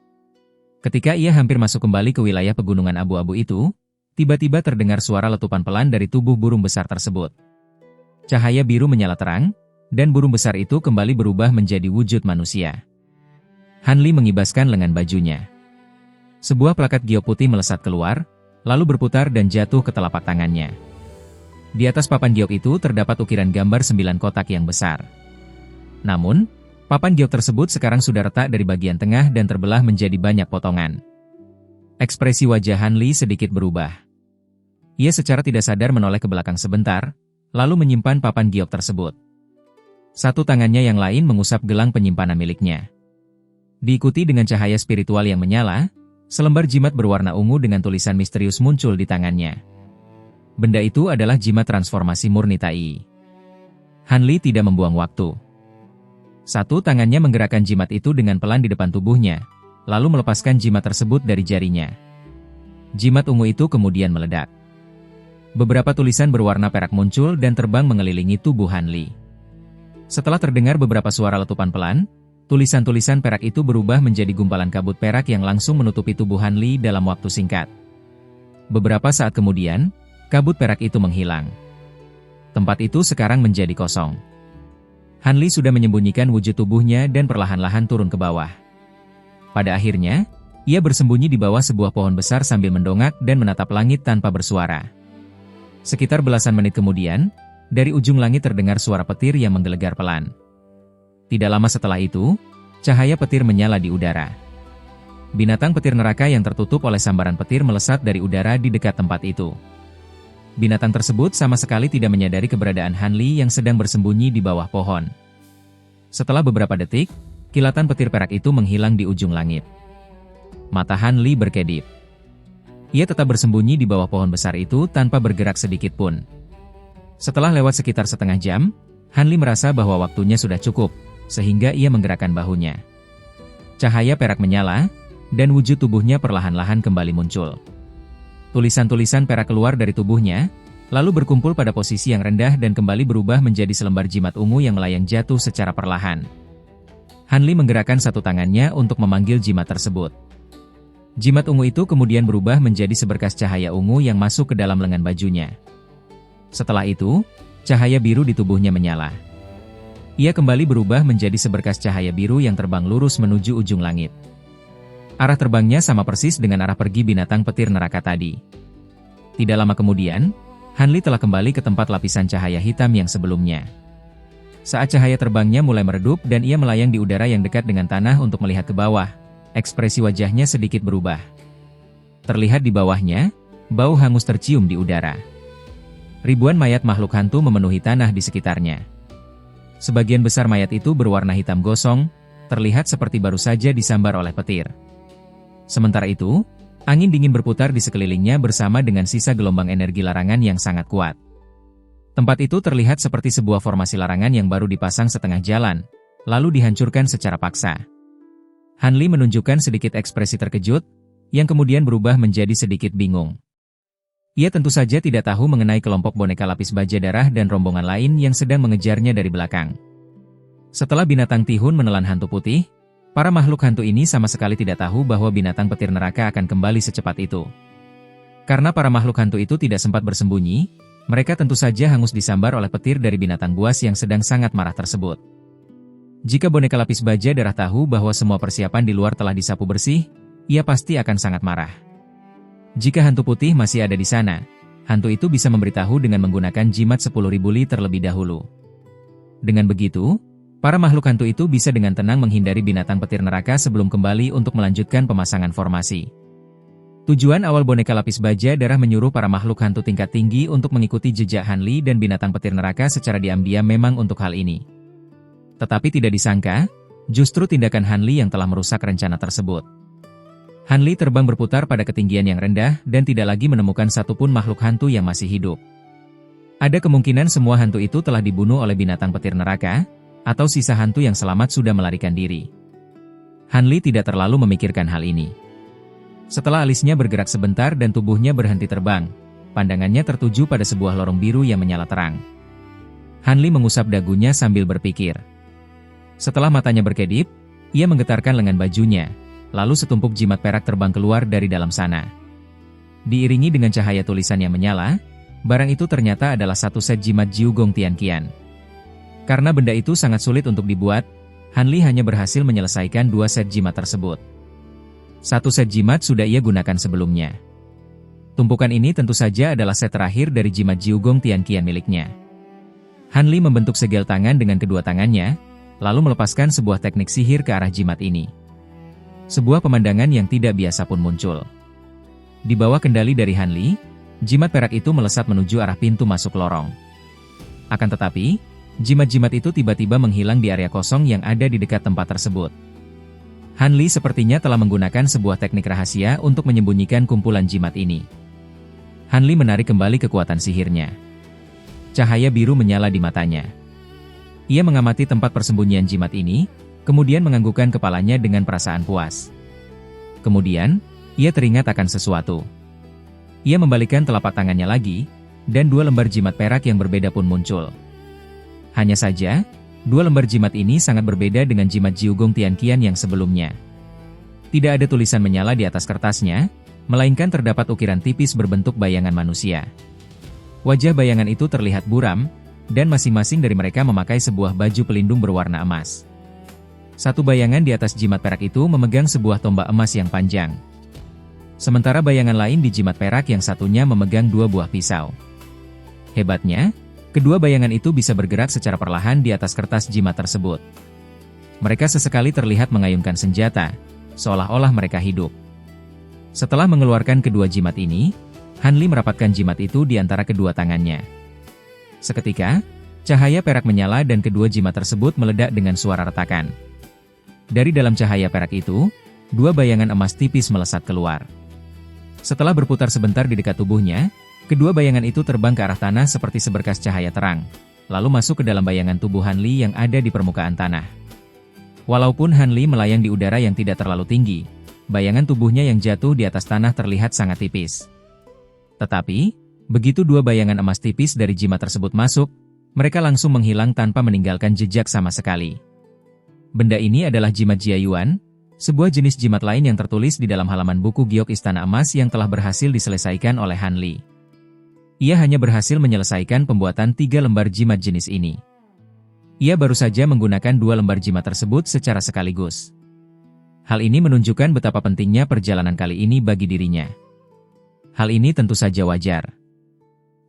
Ketika ia hampir masuk kembali ke wilayah pegunungan abu-abu itu, tiba-tiba terdengar suara letupan pelan dari tubuh burung besar tersebut. Cahaya biru menyala terang, dan burung besar itu kembali berubah menjadi wujud manusia. Hanli mengibaskan lengan bajunya. Sebuah plakat giok putih melesat keluar, lalu berputar dan jatuh ke telapak tangannya. Di atas papan giok itu terdapat ukiran gambar 9 kotak yang besar. Namun, papan giok tersebut sekarang sudah retak dari bagian tengah dan terbelah menjadi banyak potongan. Ekspresi wajah Hanli sedikit berubah. Ia secara tidak sadar menoleh ke belakang sebentar, lalu menyimpan papan giok tersebut. Satu tangannya yang lain mengusap gelang penyimpanan miliknya. Diikuti dengan cahaya spiritual yang menyala, selembar jimat berwarna ungu dengan tulisan misterius muncul di tangannya. Benda itu adalah jimat transformasi murni Tai. Hanli tidak membuang waktu. Satu tangannya menggerakkan jimat itu dengan pelan di depan tubuhnya, lalu melepaskan jimat tersebut dari jarinya. Jimat ungu itu kemudian meledak. Beberapa tulisan berwarna perak muncul dan terbang mengelilingi tubuh Hanli. Setelah terdengar beberapa suara letupan pelan, tulisan-tulisan perak itu berubah menjadi gumpalan kabut perak yang langsung menutupi tubuh Hanli dalam waktu singkat. Beberapa saat kemudian, kabut perak itu menghilang. Tempat itu sekarang menjadi kosong. Hanli sudah menyembunyikan wujud tubuhnya dan perlahan-lahan turun ke bawah. Pada akhirnya, ia bersembunyi di bawah sebuah pohon besar sambil mendongak dan menatap langit tanpa bersuara. Sekitar belasan menit kemudian, dari ujung langit terdengar suara petir yang menggelegar pelan. Tidak lama setelah itu, cahaya petir menyala di udara. Binatang petir neraka yang tertutup oleh sambaran petir melesat dari udara di dekat tempat itu. Binatang tersebut sama sekali tidak menyadari keberadaan Hanli yang sedang bersembunyi di bawah pohon. Setelah beberapa detik, kilatan petir perak itu menghilang di ujung langit. Mata Hanli berkedip. Ia tetap bersembunyi di bawah pohon besar itu tanpa bergerak sedikit pun. Setelah lewat sekitar setengah jam, Hanli merasa bahwa waktunya sudah cukup, sehingga ia menggerakkan bahunya. Cahaya perak menyala, dan wujud tubuhnya perlahan-lahan kembali muncul. Tulisan-tulisan perak keluar dari tubuhnya, lalu berkumpul pada posisi yang rendah dan kembali berubah menjadi selembar jimat ungu yang melayang jatuh secara perlahan. Hanli menggerakkan satu tangannya untuk memanggil jimat tersebut. Jimat ungu itu kemudian berubah menjadi seberkas cahaya ungu yang masuk ke dalam lengan bajunya. Setelah itu, cahaya biru di tubuhnya menyala. Ia kembali berubah menjadi seberkas cahaya biru yang terbang lurus menuju ujung langit. Arah terbangnya sama persis dengan arah pergi binatang petir neraka tadi. Tidak lama kemudian, Hanli telah kembali ke tempat lapisan cahaya hitam yang sebelumnya. Saat cahaya terbangnya mulai meredup dan ia melayang di udara yang dekat dengan tanah untuk melihat ke bawah, ekspresi wajahnya sedikit berubah. Terlihat di bawahnya, bau hangus tercium di udara. Ribuan mayat makhluk hantu memenuhi tanah di sekitarnya. Sebagian besar mayat itu berwarna hitam gosong, terlihat seperti baru saja disambar oleh petir. Sementara itu, angin dingin berputar di sekelilingnya bersama dengan sisa gelombang energi larangan yang sangat kuat. Tempat itu terlihat seperti sebuah formasi larangan yang baru dipasang setengah jalan, lalu dihancurkan secara paksa. Hanli menunjukkan sedikit ekspresi terkejut, yang kemudian berubah menjadi sedikit bingung. Ia tentu saja tidak tahu mengenai kelompok boneka lapis baja darah dan rombongan lain yang sedang mengejarnya dari belakang. Setelah binatang Tihun menelan hantu putih, para makhluk hantu ini sama sekali tidak tahu bahwa binatang petir neraka akan kembali secepat itu. Karena para makhluk hantu itu tidak sempat bersembunyi, mereka tentu saja hangus disambar oleh petir dari binatang buas yang sedang sangat marah tersebut. Jika boneka lapis baja darah tahu bahwa semua persiapan di luar telah disapu bersih, ia pasti akan sangat marah. Jika hantu putih masih ada di sana, hantu itu bisa memberitahu dengan menggunakan jimat 10.000 li terlebih dahulu. Dengan begitu, para makhluk hantu itu bisa dengan tenang menghindari binatang petir neraka sebelum kembali untuk melanjutkan pemasangan formasi. Tujuan awal boneka lapis baja darah menyuruh para makhluk hantu tingkat tinggi untuk mengikuti jejak Han Li dan binatang petir neraka secara diam-diam memang untuk hal ini. Tetapi tidak disangka, justru tindakan Han Li yang telah merusak rencana tersebut. Han Li terbang berputar pada ketinggian yang rendah dan tidak lagi menemukan satupun makhluk hantu yang masih hidup. Ada kemungkinan semua hantu itu telah dibunuh oleh binatang petir neraka, atau sisa hantu yang selamat sudah melarikan diri. Han Li tidak terlalu memikirkan hal ini. Setelah alisnya bergerak sebentar dan tubuhnya berhenti terbang, pandangannya tertuju pada sebuah lorong biru yang menyala terang. Han Li mengusap dagunya sambil berpikir. Setelah matanya berkedip, ia menggetarkan lengan bajunya, lalu setumpuk jimat perak terbang keluar dari dalam sana. Diiringi dengan cahaya tulisan yang menyala, barang itu ternyata adalah satu set jimat Jiu Gong Tian Qian. Karena benda itu sangat sulit untuk dibuat, Han Li hanya berhasil menyelesaikan 2 set jimat tersebut. 1 set jimat sudah ia gunakan sebelumnya. Tumpukan ini tentu saja adalah set terakhir dari jimat Jiu Gong Tian Qian miliknya. Han Li membentuk segel tangan dengan kedua tangannya, lalu melepaskan sebuah teknik sihir ke arah jimat ini. Sebuah pemandangan yang tidak biasa pun muncul. Di bawah kendali dari Han Li, jimat perak itu melesat menuju arah pintu masuk lorong. Akan tetapi, jimat-jimat itu tiba-tiba menghilang di area kosong yang ada di dekat tempat tersebut. Han Li sepertinya telah menggunakan sebuah teknik rahasia untuk menyembunyikan kumpulan jimat ini. Han Li menarik kembali kekuatan sihirnya. Cahaya biru menyala di matanya. Ia mengamati tempat persembunyian jimat ini, kemudian menganggukkan kepalanya dengan perasaan puas. Kemudian, ia teringat akan sesuatu. Ia membalikkan telapak tangannya lagi, dan 2 lembar jimat perak yang berbeda pun muncul. Hanya saja, 2 lembar jimat ini sangat berbeda dengan jimat Jiu Gong Tian Qian yang sebelumnya. Tidak ada tulisan menyala di atas kertasnya, melainkan terdapat ukiran tipis berbentuk bayangan manusia. Wajah bayangan itu terlihat buram, dan masing-masing dari mereka memakai sebuah baju pelindung berwarna emas. Satu bayangan di atas jimat perak itu memegang sebuah tombak emas yang panjang. Sementara bayangan lain di jimat perak yang satunya memegang 2 buah pisau. Hebatnya, kedua bayangan itu bisa bergerak secara perlahan di atas kertas jimat tersebut. Mereka sesekali terlihat mengayunkan senjata, seolah-olah mereka hidup. Setelah mengeluarkan kedua jimat ini, Han Li merapatkan jimat itu di antara kedua tangannya. Seketika, cahaya perak menyala dan kedua jimat tersebut meledak dengan suara retakan. Dari dalam cahaya perak itu, 2 bayangan emas tipis melesat keluar. Setelah berputar sebentar di dekat tubuhnya, kedua bayangan itu terbang ke arah tanah seperti seberkas cahaya terang, lalu masuk ke dalam bayangan tubuh Han Li yang ada di permukaan tanah. Walaupun Han Li melayang di udara yang tidak terlalu tinggi, bayangan tubuhnya yang jatuh di atas tanah terlihat sangat tipis. Tetapi, begitu 2 bayangan emas tipis dari jimat tersebut masuk, mereka langsung menghilang tanpa meninggalkan jejak sama sekali. Benda ini adalah jimat Jia Yuan, sebuah jenis jimat lain yang tertulis di dalam halaman buku giok Istana Emas yang telah berhasil diselesaikan oleh Han Li. Ia hanya berhasil menyelesaikan pembuatan 3 lembar jimat jenis ini. Ia baru saja menggunakan 2 lembar jimat tersebut secara sekaligus. Hal ini menunjukkan betapa pentingnya perjalanan kali ini bagi dirinya. Hal ini tentu saja wajar.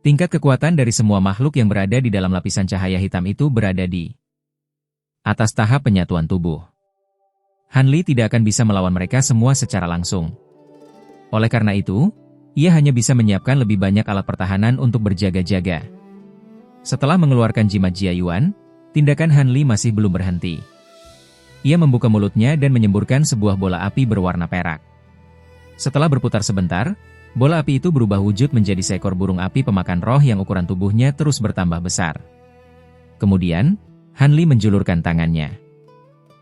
Tingkat kekuatan dari semua makhluk yang berada di dalam lapisan cahaya hitam itu berada di atas tahap penyatuan tubuh. Han Li tidak akan bisa melawan mereka semua secara langsung. Oleh karena itu, ia hanya bisa menyiapkan lebih banyak alat pertahanan untuk berjaga-jaga. Setelah mengeluarkan jimat Jia Yuan, tindakan Han Li masih belum berhenti. Ia membuka mulutnya dan menyemburkan sebuah bola api berwarna perak. Setelah berputar sebentar, bola api itu berubah wujud menjadi seekor burung api pemakan roh yang ukuran tubuhnya terus bertambah besar. Kemudian, Han Li menjulurkan tangannya.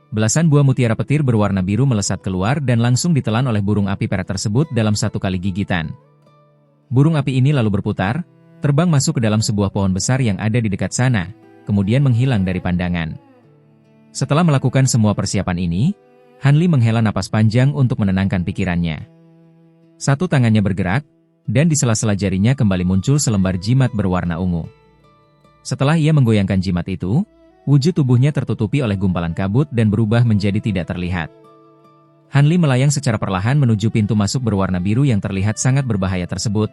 Belasan buah mutiara petir berwarna biru melesat keluar dan langsung ditelan oleh burung api perak tersebut dalam satu kali gigitan. Burung api ini lalu berputar, terbang masuk ke dalam sebuah pohon besar yang ada di dekat sana, kemudian menghilang dari pandangan. Setelah melakukan semua persiapan ini, Han Li menghela napas panjang untuk menenangkan pikirannya. Satu tangannya bergerak, dan di sela-sela jarinya kembali muncul selembar jimat berwarna ungu. Setelah ia menggoyangkan jimat itu, wujud tubuhnya tertutupi oleh gumpalan kabut dan berubah menjadi tidak terlihat. Hanli melayang secara perlahan menuju pintu masuk berwarna biru yang terlihat sangat berbahaya tersebut,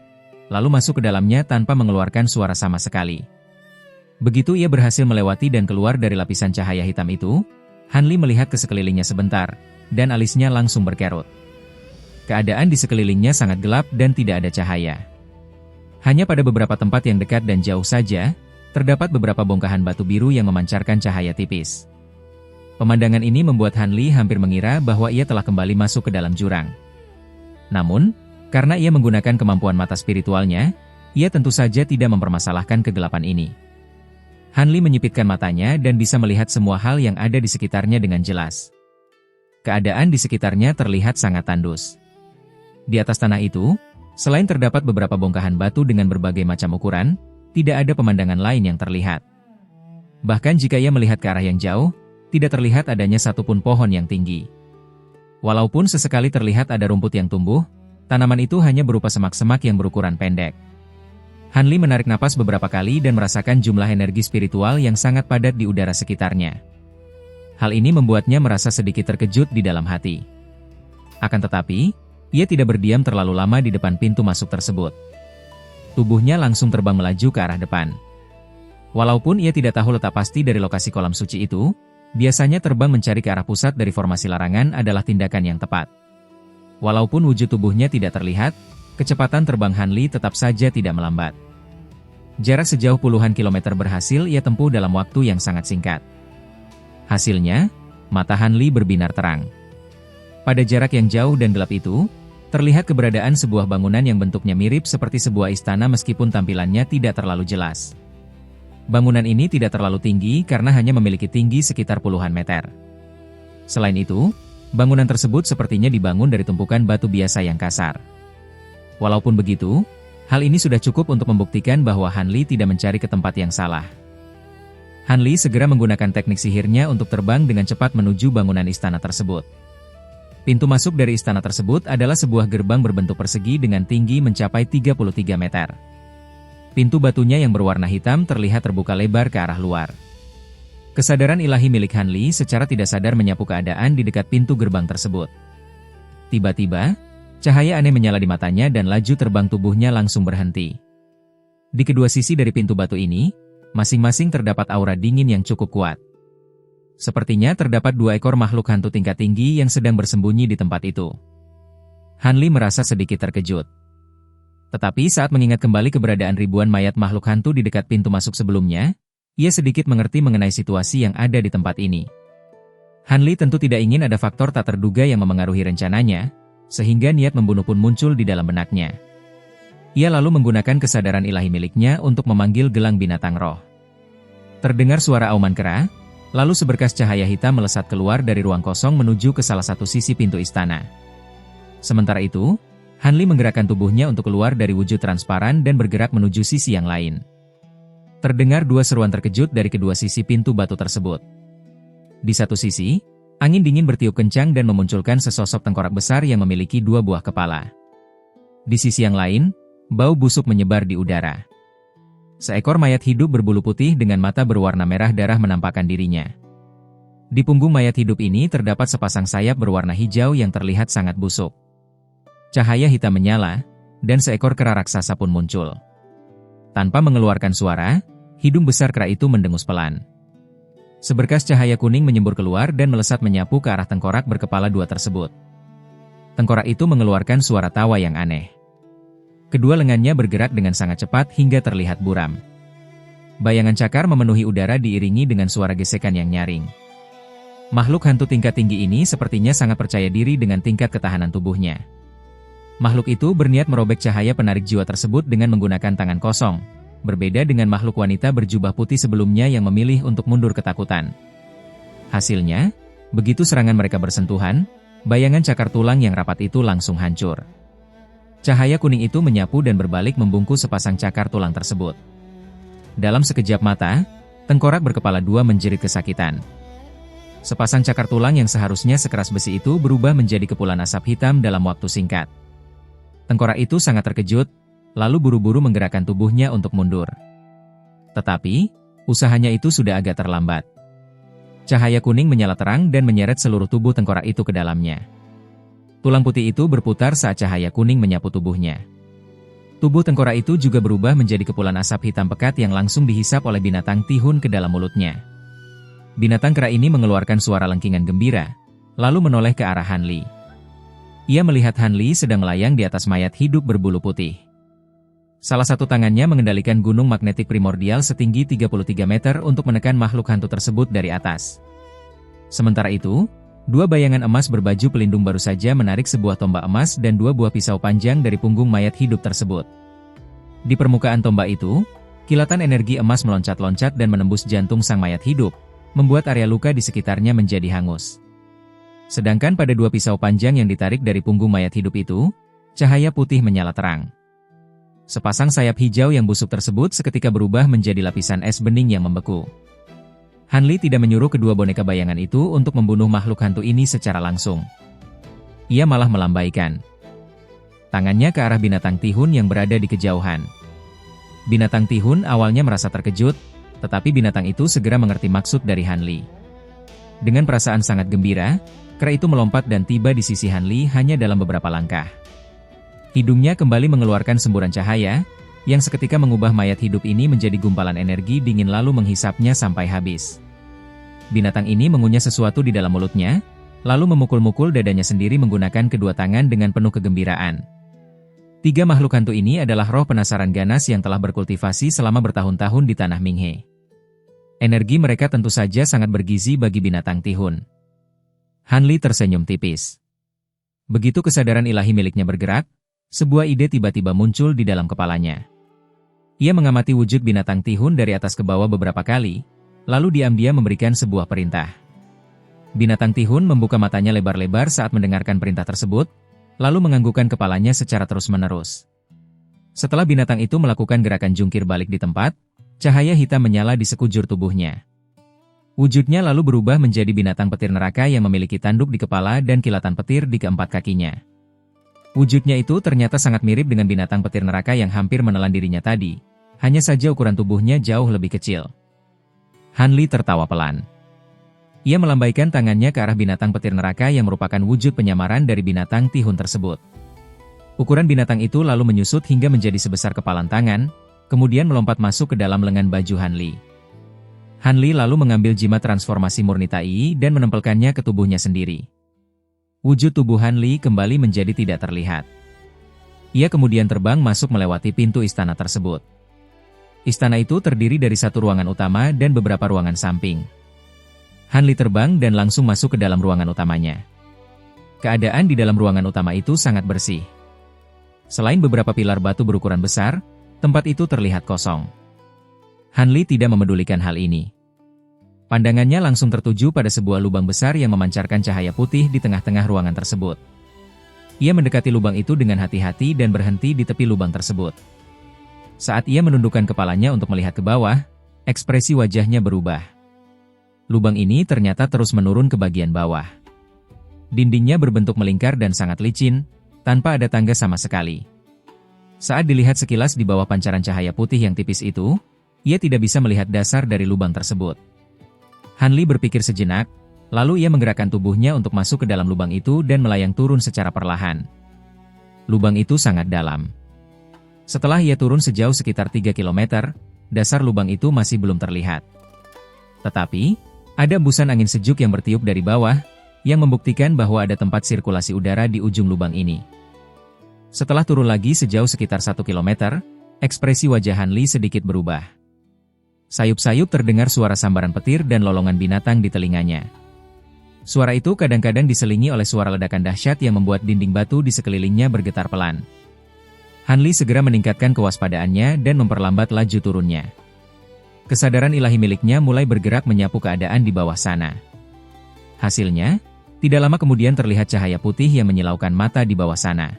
lalu masuk ke dalamnya tanpa mengeluarkan suara sama sekali. Begitu ia berhasil melewati dan keluar dari lapisan cahaya hitam itu, Hanli melihat ke sekelilingnya sebentar, dan alisnya langsung berkerut. Keadaan di sekelilingnya sangat gelap dan tidak ada cahaya. Hanya pada beberapa tempat yang dekat dan jauh saja, terdapat beberapa bongkahan batu biru yang memancarkan cahaya tipis. Pemandangan ini membuat Hanli hampir mengira bahwa ia telah kembali masuk ke dalam jurang. Namun, karena ia menggunakan kemampuan mata spiritualnya, ia tentu saja tidak mempermasalahkan kegelapan ini. Hanli menyipitkan matanya dan bisa melihat semua hal yang ada di sekitarnya dengan jelas. Keadaan di sekitarnya terlihat sangat tandus. Di atas tanah itu, selain terdapat beberapa bongkahan batu dengan berbagai macam ukuran, tidak ada pemandangan lain yang terlihat. Bahkan jika ia melihat ke arah yang jauh, tidak terlihat adanya satupun pohon yang tinggi. Walaupun sesekali terlihat ada rumput yang tumbuh, tanaman itu hanya berupa semak-semak yang berukuran pendek. Hanli menarik napas beberapa kali dan merasakan jumlah energi spiritual yang sangat padat di udara sekitarnya. Hal ini membuatnya merasa sedikit terkejut di dalam hati. Akan tetapi, ia tidak berdiam terlalu lama di depan pintu masuk tersebut. Tubuhnya langsung terbang melaju ke arah depan. Walaupun ia tidak tahu letak pasti dari lokasi kolam suci itu, biasanya terbang mencari ke arah pusat dari formasi larangan adalah tindakan yang tepat. Walaupun wujud tubuhnya tidak terlihat, kecepatan terbang Hanli tetap saja tidak melambat. Jarak sejauh puluhan kilometer berhasil ia tempuh dalam waktu yang sangat singkat. Hasilnya, mata Hanli berbinar terang. Pada jarak yang jauh dan gelap itu, terlihat keberadaan sebuah bangunan yang bentuknya mirip seperti sebuah istana meskipun tampilannya tidak terlalu jelas. Bangunan ini tidak terlalu tinggi karena hanya memiliki tinggi sekitar puluhan meter. Selain itu, bangunan tersebut sepertinya dibangun dari tumpukan batu biasa yang kasar. Walaupun begitu, hal ini sudah cukup untuk membuktikan bahwa Hanli tidak mencari ke tempat yang salah. Hanli segera menggunakan teknik sihirnya untuk terbang dengan cepat menuju bangunan istana tersebut. Pintu masuk dari istana tersebut adalah sebuah gerbang berbentuk persegi dengan tinggi mencapai 33 meter. Pintu batunya yang berwarna hitam terlihat terbuka lebar ke arah luar. Kesadaran ilahi milik Hanli secara tidak sadar menyapu keadaan di dekat pintu gerbang tersebut. Tiba-tiba, cahaya aneh menyala di matanya dan laju terbang tubuhnya langsung berhenti. Di kedua sisi dari pintu batu ini, masing-masing terdapat aura dingin yang cukup kuat. Sepertinya terdapat 2 ekor makhluk hantu tingkat tinggi yang sedang bersembunyi di tempat itu. Hanli merasa sedikit terkejut. Tetapi saat mengingat kembali keberadaan ribuan mayat makhluk hantu di dekat pintu masuk sebelumnya, ia sedikit mengerti mengenai situasi yang ada di tempat ini. Hanli tentu tidak ingin ada faktor tak terduga yang memengaruhi rencananya, sehingga niat membunuh pun muncul di dalam benaknya. Ia lalu menggunakan kesadaran ilahi miliknya untuk memanggil gelang binatang roh. Terdengar suara auman kera, lalu seberkas cahaya hitam melesat keluar dari ruang kosong menuju ke salah satu sisi pintu istana. Sementara itu, Hanli menggerakkan tubuhnya untuk keluar dari wujud transparan dan bergerak menuju sisi yang lain. Terdengar 2 seruan terkejut dari kedua sisi pintu batu tersebut. Di satu sisi, angin dingin bertiup kencang dan memunculkan sesosok tengkorak besar yang memiliki 2 buah kepala. Di sisi yang lain, bau busuk menyebar di udara. Seekor mayat hidup berbulu putih dengan mata berwarna merah darah menampakkan dirinya. Di punggung mayat hidup ini terdapat sepasang sayap berwarna hijau yang terlihat sangat busuk. Cahaya hitam menyala, dan seekor kera raksasa pun muncul. Tanpa mengeluarkan suara, hidung besar kera itu mendengus pelan. Seberkas cahaya kuning menyembur keluar dan melesat menyapu ke arah tengkorak berkepala 2 tersebut. Tengkorak itu mengeluarkan suara tawa yang aneh. Kedua lengannya bergerak dengan sangat cepat hingga terlihat buram. Bayangan cakar memenuhi udara diiringi dengan suara gesekan yang nyaring. Makhluk hantu tingkat tinggi ini sepertinya sangat percaya diri dengan tingkat ketahanan tubuhnya. Makhluk itu berniat merobek cahaya penarik jiwa tersebut dengan menggunakan tangan kosong, berbeda dengan makhluk wanita berjubah putih sebelumnya yang memilih untuk mundur ketakutan. Hasilnya, begitu serangan mereka bersentuhan, bayangan cakar tulang yang rapat itu langsung hancur. Cahaya kuning itu menyapu dan berbalik membungkus sepasang cakar tulang tersebut. Dalam sekejap mata, tengkorak berkepala 2 menjerit kesakitan. Sepasang cakar tulang yang seharusnya sekeras besi itu berubah menjadi kepulan asap hitam dalam waktu singkat. Tengkorak itu sangat terkejut, lalu buru-buru menggerakkan tubuhnya untuk mundur. Tetapi, usahanya itu sudah agak terlambat. Cahaya kuning menyala terang dan menyeret seluruh tubuh tengkorak itu ke dalamnya. Tulang putih itu berputar saat cahaya kuning menyapu tubuhnya. Tubuh tengkorak itu juga berubah menjadi kepulan asap hitam pekat yang langsung dihisap oleh binatang tihun ke dalam mulutnya. Binatang kera ini mengeluarkan suara lengkingan gembira, lalu menoleh ke arah Han Li. Ia melihat Han Li sedang melayang di atas mayat hidup berbulu putih. Salah satu tangannya mengendalikan gunung magnetik primordial setinggi 33 meter untuk menekan makhluk hantu tersebut dari atas. Sementara itu, dua bayangan emas berbaju pelindung baru saja menarik sebuah tombak emas dan dua buah pisau panjang dari punggung mayat hidup tersebut. Di permukaan tombak itu, kilatan energi emas meloncat-loncat dan menembus jantung sang mayat hidup, membuat area luka di sekitarnya menjadi hangus. Sedangkan pada dua pisau panjang yang ditarik dari punggung mayat hidup itu, cahaya putih menyala terang. Sepasang sayap hijau yang busuk tersebut seketika berubah menjadi lapisan es bening yang membeku. Han Li tidak menyuruh kedua boneka bayangan itu untuk membunuh makhluk hantu ini secara langsung. Ia malah melambaikan tangannya ke arah binatang tihun yang berada di kejauhan. Binatang tihun awalnya merasa terkejut, tetapi binatang itu segera mengerti maksud dari Han Li. Dengan perasaan sangat gembira, kera itu melompat dan tiba di sisi Han Li hanya dalam beberapa langkah. Hidungnya kembali mengeluarkan semburan cahaya, yang seketika mengubah mayat hidup ini menjadi gumpalan energi dingin lalu menghisapnya sampai habis. Binatang ini mengunyah sesuatu di dalam mulutnya, lalu memukul-mukul dadanya sendiri menggunakan kedua tangan dengan penuh kegembiraan. Tiga makhluk hantu ini adalah roh penasaran ganas yang telah berkultivasi selama bertahun-tahun di tanah Minghe. Energi mereka tentu saja sangat bergizi bagi binatang tihun. Han Li tersenyum tipis. Begitu kesadaran ilahi miliknya bergerak, sebuah ide tiba-tiba muncul di dalam kepalanya. Ia mengamati wujud binatang tihun dari atas ke bawah beberapa kali, lalu diam-diam memberikan sebuah perintah. Binatang tihun membuka matanya lebar-lebar saat mendengarkan perintah tersebut, lalu menganggukkan kepalanya secara terus-menerus. Setelah binatang itu melakukan gerakan jungkir balik di tempat, cahaya hitam menyala di sekujur tubuhnya. Wujudnya lalu berubah menjadi binatang petir neraka yang memiliki tanduk di kepala dan kilatan petir di keempat kakinya. Wujudnya itu ternyata sangat mirip dengan binatang petir neraka yang hampir menelan dirinya tadi, hanya saja ukuran tubuhnya jauh lebih kecil. Han Li tertawa pelan. Ia melambaikan tangannya ke arah binatang petir neraka yang merupakan wujud penyamaran dari binatang tihun tersebut. Ukuran binatang itu lalu menyusut hingga menjadi sebesar kepalan tangan, kemudian melompat masuk ke dalam lengan baju Han Li. Han Li lalu mengambil jimat transformasi murni Tai dan menempelkannya ke tubuhnya sendiri. Wujud tubuh Han Li kembali menjadi tidak terlihat. Ia kemudian terbang masuk melewati pintu istana tersebut. Istana itu terdiri dari satu ruangan utama dan beberapa ruangan samping. Han Li terbang dan langsung masuk ke dalam ruangan utamanya. Keadaan di dalam ruangan utama itu sangat bersih. Selain beberapa pilar batu berukuran besar, tempat itu terlihat kosong. Han Li tidak memedulikan hal ini. Pandangannya langsung tertuju pada sebuah lubang besar yang memancarkan cahaya putih di tengah-tengah ruangan tersebut. Ia mendekati lubang itu dengan hati-hati dan berhenti di tepi lubang tersebut. Saat ia menundukkan kepalanya untuk melihat ke bawah, ekspresi wajahnya berubah. Lubang ini ternyata terus menurun ke bagian bawah. Dindingnya berbentuk melingkar dan sangat licin, tanpa ada tangga sama sekali. Saat dilihat sekilas di bawah pancaran cahaya putih yang tipis itu, ia tidak bisa melihat dasar dari lubang tersebut. Han Li berpikir sejenak, lalu ia menggerakkan tubuhnya untuk masuk ke dalam lubang itu dan melayang turun secara perlahan. Lubang itu sangat dalam. Setelah ia turun sejauh sekitar 3 km, dasar lubang itu masih belum terlihat. Tetapi, ada embusan angin sejuk yang bertiup dari bawah, yang membuktikan bahwa ada tempat sirkulasi udara di ujung lubang ini. Setelah turun lagi sejauh sekitar 1 km, ekspresi wajah Han Li sedikit berubah. Sayup-sayup terdengar suara sambaran petir dan lolongan binatang di telinganya. Suara itu kadang-kadang diselingi oleh suara ledakan dahsyat yang membuat dinding batu di sekelilingnya bergetar pelan. Han Li segera meningkatkan kewaspadaannya dan memperlambat laju turunnya. Kesadaran ilahi miliknya mulai bergerak menyapu keadaan di bawah sana. Hasilnya, tidak lama kemudian terlihat cahaya putih yang menyilaukan mata di bawah sana.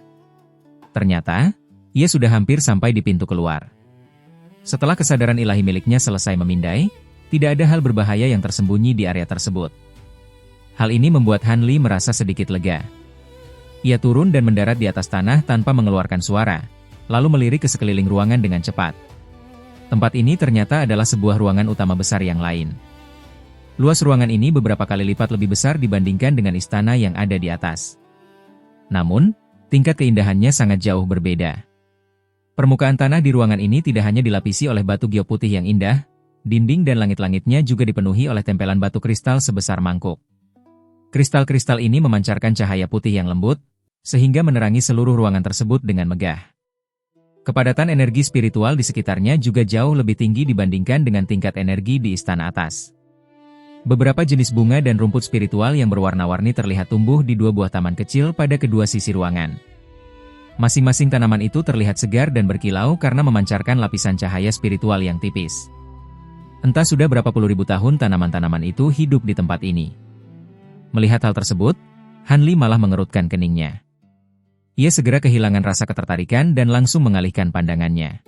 Ternyata, ia sudah hampir sampai di pintu keluar. Setelah kesadaran ilahi miliknya selesai memindai, tidak ada hal berbahaya yang tersembunyi di area tersebut. Hal ini membuat Han Li merasa sedikit lega. Ia turun dan mendarat di atas tanah tanpa mengeluarkan suara, lalu melirik ke sekeliling ruangan dengan cepat. Tempat ini ternyata adalah sebuah ruangan utama besar yang lain. Luas ruangan ini beberapa kali lipat lebih besar dibandingkan dengan istana yang ada di atas. Namun, tingkat keindahannya sangat jauh berbeda. Permukaan tanah di ruangan ini tidak hanya dilapisi oleh batu gio putih yang indah, dinding dan langit-langitnya juga dipenuhi oleh tempelan batu kristal sebesar mangkuk. Kristal-kristal ini memancarkan cahaya putih yang lembut, sehingga menerangi seluruh ruangan tersebut dengan megah. Kepadatan energi spiritual di sekitarnya juga jauh lebih tinggi dibandingkan dengan tingkat energi di istana atas. Beberapa jenis bunga dan rumput spiritual yang berwarna-warni terlihat tumbuh di dua buah taman kecil pada kedua sisi ruangan. Masing-masing tanaman itu terlihat segar dan berkilau karena memancarkan lapisan cahaya spiritual yang tipis. Entah sudah berapa puluh ribu tahun tanaman-tanaman itu hidup di tempat ini. Melihat hal tersebut, Han Li malah mengerutkan keningnya. Ia segera kehilangan rasa ketertarikan dan langsung mengalihkan pandangannya.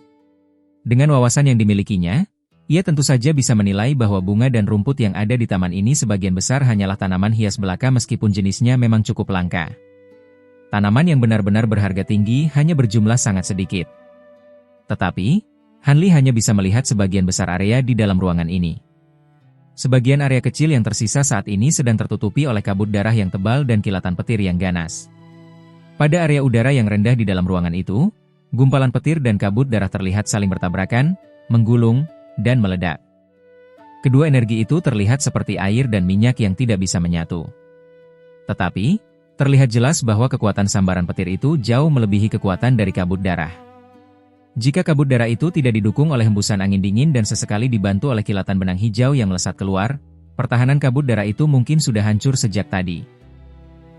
Dengan wawasan yang dimilikinya, ia tentu saja bisa menilai bahwa bunga dan rumput yang ada di taman ini sebagian besar hanyalah tanaman hias belaka meskipun jenisnya memang cukup langka. Tanaman yang benar-benar berharga tinggi hanya berjumlah sangat sedikit. Tetapi, Han Li hanya bisa melihat sebagian besar area di dalam ruangan ini. Sebagian area kecil yang tersisa saat ini sedang tertutupi oleh kabut darah yang tebal dan kilatan petir yang ganas. Pada area udara yang rendah di dalam ruangan itu, gumpalan petir dan kabut darah terlihat saling bertabrakan, menggulung, dan meledak. Kedua energi itu terlihat seperti air dan minyak yang tidak bisa menyatu. Tetapi, terlihat jelas bahwa kekuatan sambaran petir itu jauh melebihi kekuatan dari kabut darah. Jika kabut darah itu tidak didukung oleh hembusan angin dingin dan sesekali dibantu oleh kilatan benang hijau yang melesat keluar, pertahanan kabut darah itu mungkin sudah hancur sejak tadi.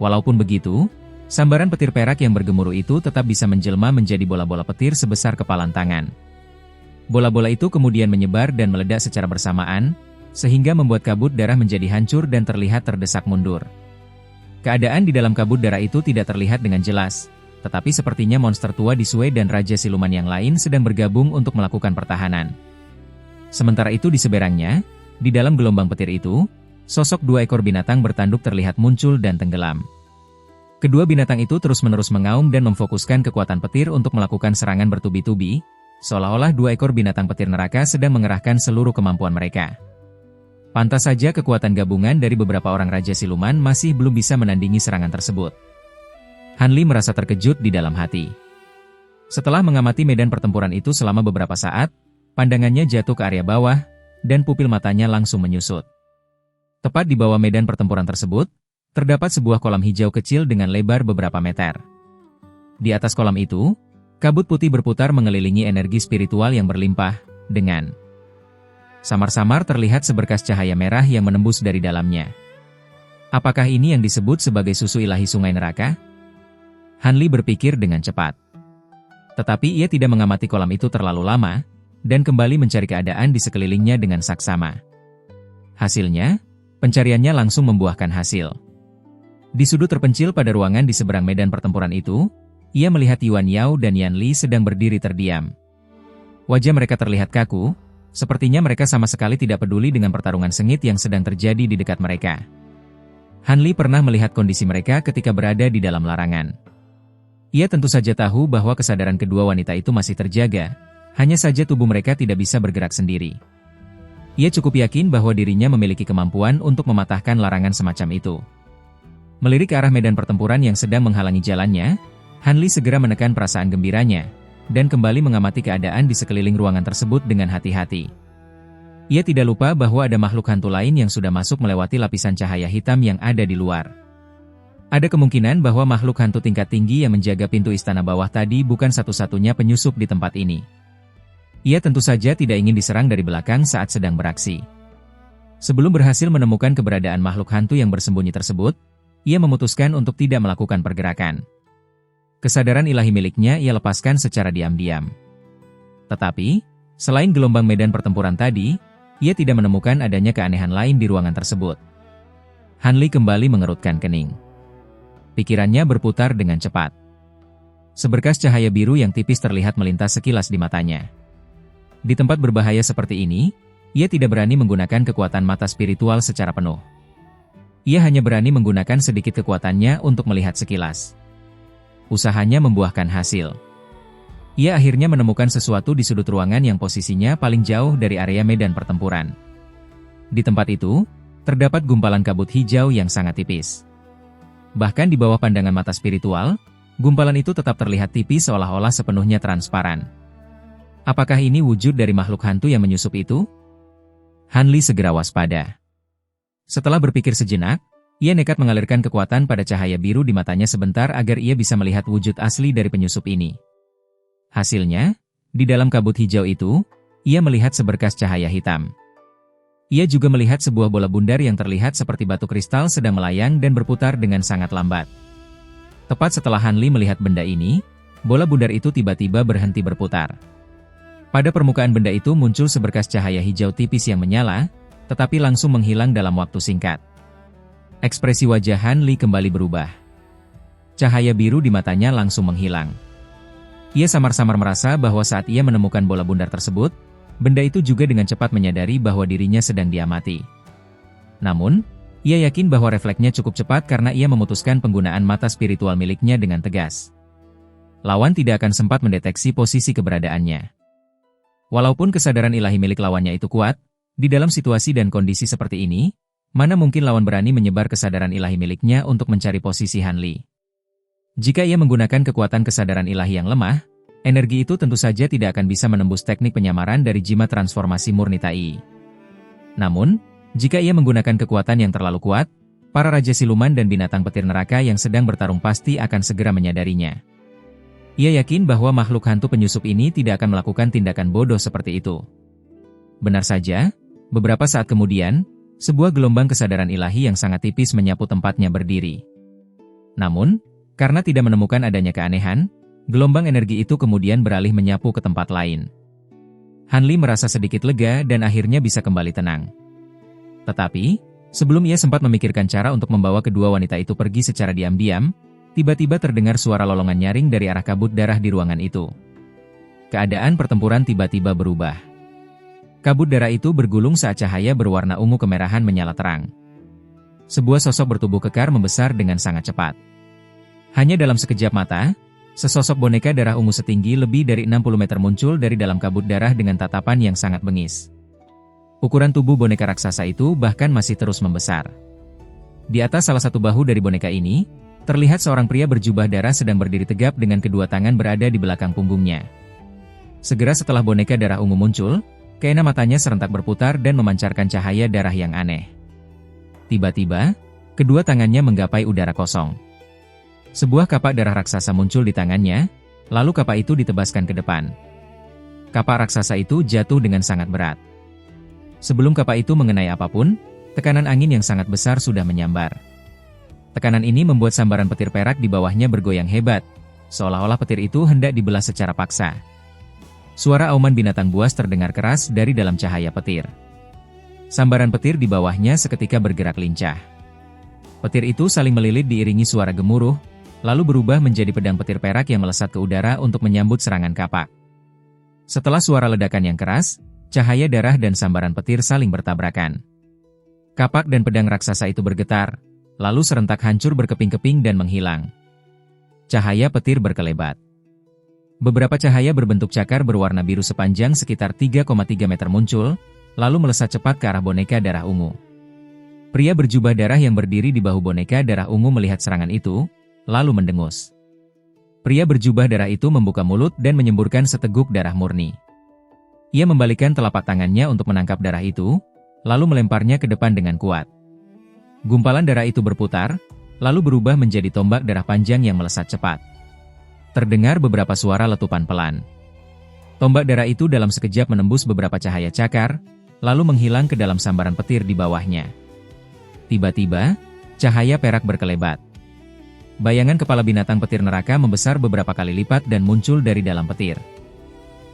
Walaupun begitu, sambaran petir perak yang bergemuruh itu tetap bisa menjelma menjadi bola-bola petir sebesar kepalan tangan. Bola-bola itu kemudian menyebar dan meledak secara bersamaan, sehingga membuat kabut darah menjadi hancur dan terlihat terdesak mundur. Keadaan di dalam kabut darah itu tidak terlihat dengan jelas, tetapi sepertinya monster tua di Sue dan Raja Siluman yang lain sedang bergabung untuk melakukan pertahanan. Sementara itu di seberangnya, di dalam gelombang petir itu, sosok dua ekor binatang bertanduk terlihat muncul dan tenggelam. Kedua binatang itu terus-menerus mengaum dan memfokuskan kekuatan petir untuk melakukan serangan bertubi-tubi, seolah-olah dua ekor binatang petir neraka sedang mengerahkan seluruh kemampuan mereka. Pantas saja kekuatan gabungan dari beberapa orang Raja Siluman masih belum bisa menandingi serangan tersebut. Han Li merasa terkejut di dalam hati. Setelah mengamati medan pertempuran itu selama beberapa saat, pandangannya jatuh ke area bawah, dan pupil matanya langsung menyusut. Tepat di bawah medan pertempuran tersebut, terdapat sebuah kolam hijau kecil dengan lebar beberapa meter. Di atas kolam itu, kabut putih berputar mengelilingi energi spiritual yang berlimpah, dengan samar-samar terlihat seberkas cahaya merah yang menembus dari dalamnya. Apakah ini yang disebut sebagai susu ilahi sungai neraka? Han Li berpikir dengan cepat. Tetapi ia tidak mengamati kolam itu terlalu lama, dan kembali mencari keadaan di sekelilingnya dengan saksama. Hasilnya, pencariannya langsung membuahkan hasil. Di sudut terpencil pada ruangan di seberang medan pertempuran itu, ia melihat Yuan Yao dan Yan Li sedang berdiri terdiam. Wajah mereka terlihat kaku, sepertinya mereka sama sekali tidak peduli dengan pertarungan sengit yang sedang terjadi di dekat mereka. Han Li pernah melihat kondisi mereka ketika berada di dalam larangan. Ia tentu saja tahu bahwa kesadaran kedua wanita itu masih terjaga, hanya saja tubuh mereka tidak bisa bergerak sendiri. Ia cukup yakin bahwa dirinya memiliki kemampuan untuk mematahkan larangan semacam itu. Melirik ke arah medan pertempuran yang sedang menghalangi jalannya, Han Li segera menekan perasaan gembiranya, dan kembali mengamati keadaan di sekeliling ruangan tersebut dengan hati-hati. Ia tidak lupa bahwa ada makhluk hantu lain yang sudah masuk melewati lapisan cahaya hitam yang ada di luar. Ada kemungkinan bahwa makhluk hantu tingkat tinggi yang menjaga pintu istana bawah tadi bukan satu-satunya penyusup di tempat ini. Ia tentu saja tidak ingin diserang dari belakang saat sedang beraksi. Sebelum berhasil menemukan keberadaan makhluk hantu yang bersembunyi tersebut, ia memutuskan untuk tidak melakukan pergerakan. Kesadaran ilahi miliknya ia lepaskan secara diam-diam. Tetapi, selain gelombang medan pertempuran tadi, ia tidak menemukan adanya keanehan lain di ruangan tersebut. Han Li kembali mengerutkan kening. Pikirannya berputar dengan cepat. Seberkas cahaya biru yang tipis terlihat melintas sekilas di matanya. Di tempat berbahaya seperti ini, ia tidak berani menggunakan kekuatan mata spiritual secara penuh. Ia hanya berani menggunakan sedikit kekuatannya untuk melihat sekilas. Usahanya membuahkan hasil. Ia akhirnya menemukan sesuatu di sudut ruangan yang posisinya paling jauh dari area medan pertempuran. Di tempat itu, terdapat gumpalan kabut hijau yang sangat tipis. Bahkan di bawah pandangan mata spiritual, gumpalan itu tetap terlihat tipis seolah-olah sepenuhnya transparan. Apakah ini wujud dari makhluk hantu yang menyusup itu? Han Li segera waspada. Setelah berpikir sejenak, ia nekat mengalirkan kekuatan pada cahaya biru di matanya sebentar agar ia bisa melihat wujud asli dari penyusup ini. Hasilnya, di dalam kabut hijau itu, ia melihat seberkas cahaya hitam. Ia juga melihat sebuah bola bundar yang terlihat seperti batu kristal sedang melayang dan berputar dengan sangat lambat. Tepat setelah Han Li melihat benda ini, bola bundar itu tiba-tiba berhenti berputar. Pada permukaan benda itu muncul seberkas cahaya hijau tipis yang menyala, tetapi langsung menghilang dalam waktu singkat. Ekspresi wajah Han Li kembali berubah. Cahaya biru di matanya langsung menghilang. Ia samar-samar merasa bahwa saat ia menemukan bola bundar tersebut, benda itu juga dengan cepat menyadari bahwa dirinya sedang diamati. Namun, ia yakin bahwa refleksnya cukup cepat karena ia memutuskan penggunaan mata spiritual miliknya dengan tegas. Lawan tidak akan sempat mendeteksi posisi keberadaannya. Walaupun kesadaran ilahi milik lawannya itu kuat, di dalam situasi dan kondisi seperti ini, mana mungkin lawan berani menyebar kesadaran ilahi miliknya untuk mencari posisi Han Li. Jika ia menggunakan kekuatan kesadaran ilahi yang lemah, energi itu tentu saja tidak akan bisa menembus teknik penyamaran dari jimat transformasi murni Tai. Namun, jika ia menggunakan kekuatan yang terlalu kuat, para raja siluman dan binatang petir neraka yang sedang bertarung pasti akan segera menyadarinya. Ia yakin bahwa makhluk hantu penyusup ini tidak akan melakukan tindakan bodoh seperti itu. Benar saja, beberapa saat kemudian, sebuah gelombang kesadaran ilahi yang sangat tipis menyapu tempatnya berdiri. Namun, karena tidak menemukan adanya keanehan, gelombang energi itu kemudian beralih menyapu ke tempat lain. Han Li merasa sedikit lega dan akhirnya bisa kembali tenang. Tetapi, sebelum ia sempat memikirkan cara untuk membawa kedua wanita itu pergi secara diam-diam, tiba-tiba terdengar suara lolongan nyaring dari arah kabut darah di ruangan itu. Keadaan pertempuran tiba-tiba berubah. Kabut darah itu bergulung saat cahaya berwarna ungu kemerahan menyala terang. Sebuah sosok bertubuh kekar membesar dengan sangat cepat. Hanya dalam sekejap mata, sesosok boneka darah ungu setinggi lebih dari 60 meter muncul dari dalam kabut darah dengan tatapan yang sangat bengis. Ukuran tubuh boneka raksasa itu bahkan masih terus membesar. Di atas salah satu bahu dari boneka ini, terlihat seorang pria berjubah darah sedang berdiri tegap dengan kedua tangan berada di belakang punggungnya. Segera setelah boneka darah ungu muncul, keenam matanya serentak berputar dan memancarkan cahaya darah yang aneh. Tiba-tiba, kedua tangannya menggapai udara kosong. Sebuah kapak darah raksasa muncul di tangannya, lalu kapak itu ditebaskan ke depan. Kapak raksasa itu jatuh dengan sangat berat. Sebelum kapak itu mengenai apapun, tekanan angin yang sangat besar sudah menyambar. Tekanan ini membuat sambaran petir perak di bawahnya bergoyang hebat, seolah-olah petir itu hendak dibelah secara paksa. Suara auman binatang buas terdengar keras dari dalam cahaya petir. Sambaran petir di bawahnya seketika bergerak lincah. Petir itu saling melilit diiringi suara gemuruh, lalu berubah menjadi pedang petir perak yang melesat ke udara untuk menyambut serangan kapak. Setelah suara ledakan yang keras, cahaya darah dan sambaran petir saling bertabrakan. Kapak dan pedang raksasa itu bergetar, lalu serentak hancur berkeping-keping dan menghilang. Cahaya petir berkelebat. Beberapa cahaya berbentuk cakar berwarna biru sepanjang sekitar 3,3 meter muncul, lalu melesat cepat ke arah boneka darah ungu. Pria berjubah darah yang berdiri di bahu boneka darah ungu melihat serangan itu, lalu mendengus. Pria berjubah darah itu membuka mulut dan menyemburkan seteguk darah murni. Ia membalikkan telapak tangannya untuk menangkap darah itu, lalu melemparnya ke depan dengan kuat. Gumpalan darah itu berputar, lalu berubah menjadi tombak darah panjang yang melesat cepat. Terdengar beberapa suara letupan pelan. Tombak darah itu dalam sekejap menembus beberapa cahaya cakar, lalu menghilang ke dalam sambaran petir di bawahnya. Tiba-tiba, cahaya perak berkelebat. Bayangan kepala binatang petir neraka membesar beberapa kali lipat dan muncul dari dalam petir.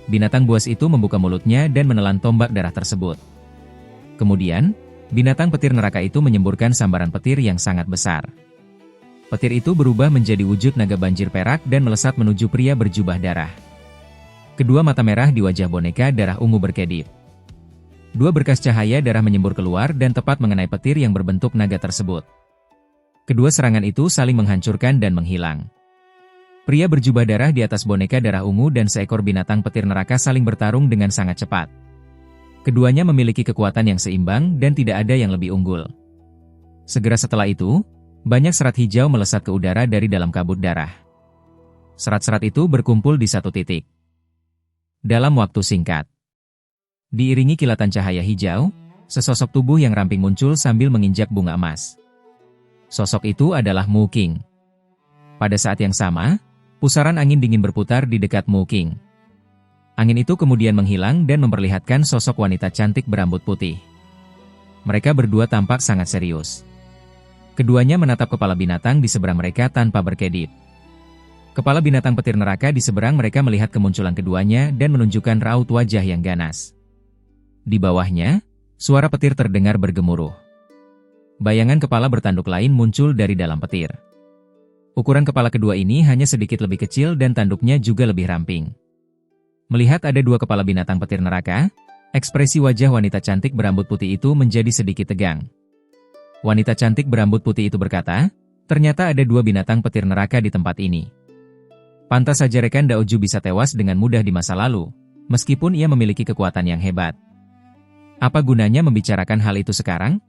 Binatang buas itu membuka mulutnya dan menelan tombak darah tersebut. Kemudian, binatang petir neraka itu menyemburkan sambaran petir yang sangat besar. Petir itu berubah menjadi wujud naga banjir perak dan melesat menuju pria berjubah darah. Kedua mata merah di wajah boneka darah ungu berkedip. Dua berkas cahaya darah menyembur keluar dan tepat mengenai petir yang berbentuk naga tersebut. Kedua serangan itu saling menghancurkan dan menghilang. Pria berjubah darah di atas boneka darah ungu dan seekor binatang petir neraka saling bertarung dengan sangat cepat. Keduanya memiliki kekuatan yang seimbang dan tidak ada yang lebih unggul. Segera setelah itu, Banyak serat hijau melesat ke udara dari dalam kabut darah. Serat-serat itu berkumpul di satu titik. Dalam waktu singkat, diiringi kilatan cahaya hijau, sesosok tubuh yang ramping muncul sambil menginjak bunga emas. Sosok itu adalah Mu Qing. Pada saat yang sama, pusaran angin dingin berputar di dekat Mu Qing. Angin itu kemudian menghilang dan memperlihatkan sosok wanita cantik berambut putih. Mereka berdua tampak sangat serius. Keduanya menatap kepala binatang di seberang mereka tanpa berkedip. Kepala binatang petir neraka di seberang mereka melihat kemunculan keduanya dan menunjukkan raut wajah yang ganas. Di bawahnya, suara petir terdengar bergemuruh. Bayangan kepala bertanduk lain muncul dari dalam petir. Ukuran kepala kedua ini hanya sedikit lebih kecil dan tanduknya juga lebih ramping. Melihat ada dua kepala binatang petir neraka, ekspresi wajah wanita cantik berambut putih itu menjadi sedikit tegang. Wanita cantik berambut putih itu berkata, ternyata ada dua binatang petir neraka di tempat ini. Pantas saja rekan Daoju bisa tewas dengan mudah di masa lalu, meskipun ia memiliki kekuatan yang hebat. Apa gunanya membicarakan hal itu sekarang?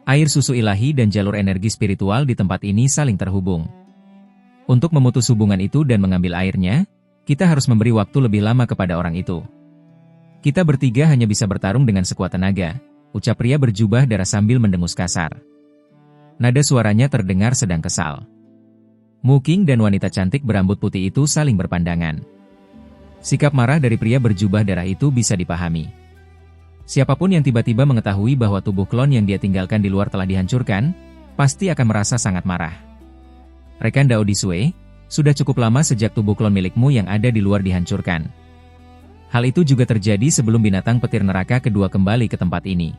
Air susu ilahi dan jalur energi spiritual di tempat ini saling terhubung. Untuk memutus hubungan itu dan mengambil airnya, kita harus memberi waktu lebih lama kepada orang itu. Kita bertiga hanya bisa bertarung dengan sekuat tenaga, ucap pria berjubah darah sambil mendengus kasar. Nada suaranya terdengar sedang kesal. Mu Qing dan wanita cantik berambut putih itu saling berpandangan. Sikap marah dari pria berjubah darah itu bisa dipahami. Siapapun yang tiba-tiba mengetahui bahwa tubuh klon yang dia tinggalkan di luar telah dihancurkan, pasti akan merasa sangat marah. Rekan Dao Disue, sudah cukup lama sejak tubuh klon milikmu yang ada di luar dihancurkan. Hal itu juga terjadi sebelum binatang petir neraka kedua kembali ke tempat ini.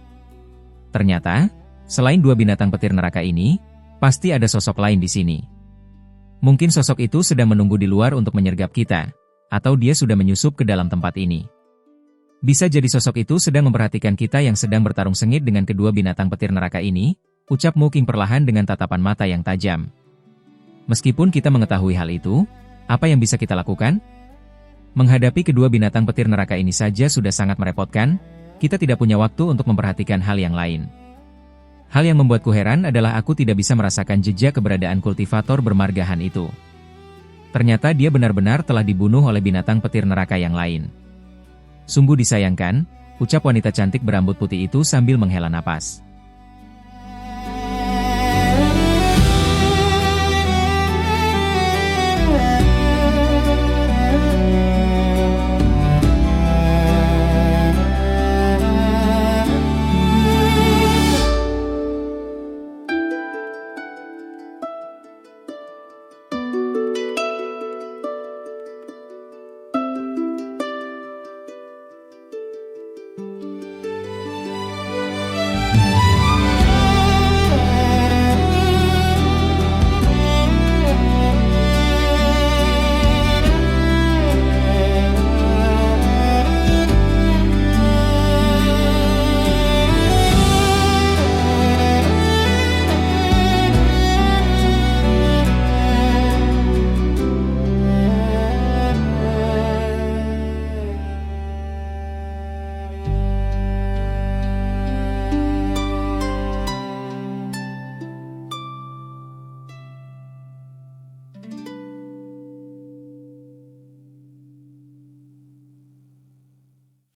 Ternyata, selain dua binatang petir neraka ini, pasti ada sosok lain di sini. Mungkin sosok itu sedang menunggu di luar untuk menyergap kita, atau dia sudah menyusup ke dalam tempat ini. Bisa jadi sosok itu sedang memperhatikan kita yang sedang bertarung sengit dengan kedua binatang petir neraka ini, ucap Mu Qing perlahan dengan tatapan mata yang tajam. Meskipun kita mengetahui hal itu, apa yang bisa kita lakukan? Menghadapi kedua binatang petir neraka ini saja sudah sangat merepotkan, kita tidak punya waktu untuk memperhatikan hal yang lain. Hal yang membuatku heran adalah aku tidak bisa merasakan jejak keberadaan kultivator bermargahan itu. Ternyata dia benar-benar telah dibunuh oleh binatang petir neraka yang lain. Sungguh disayangkan, ucap wanita cantik berambut putih itu sambil menghela napas.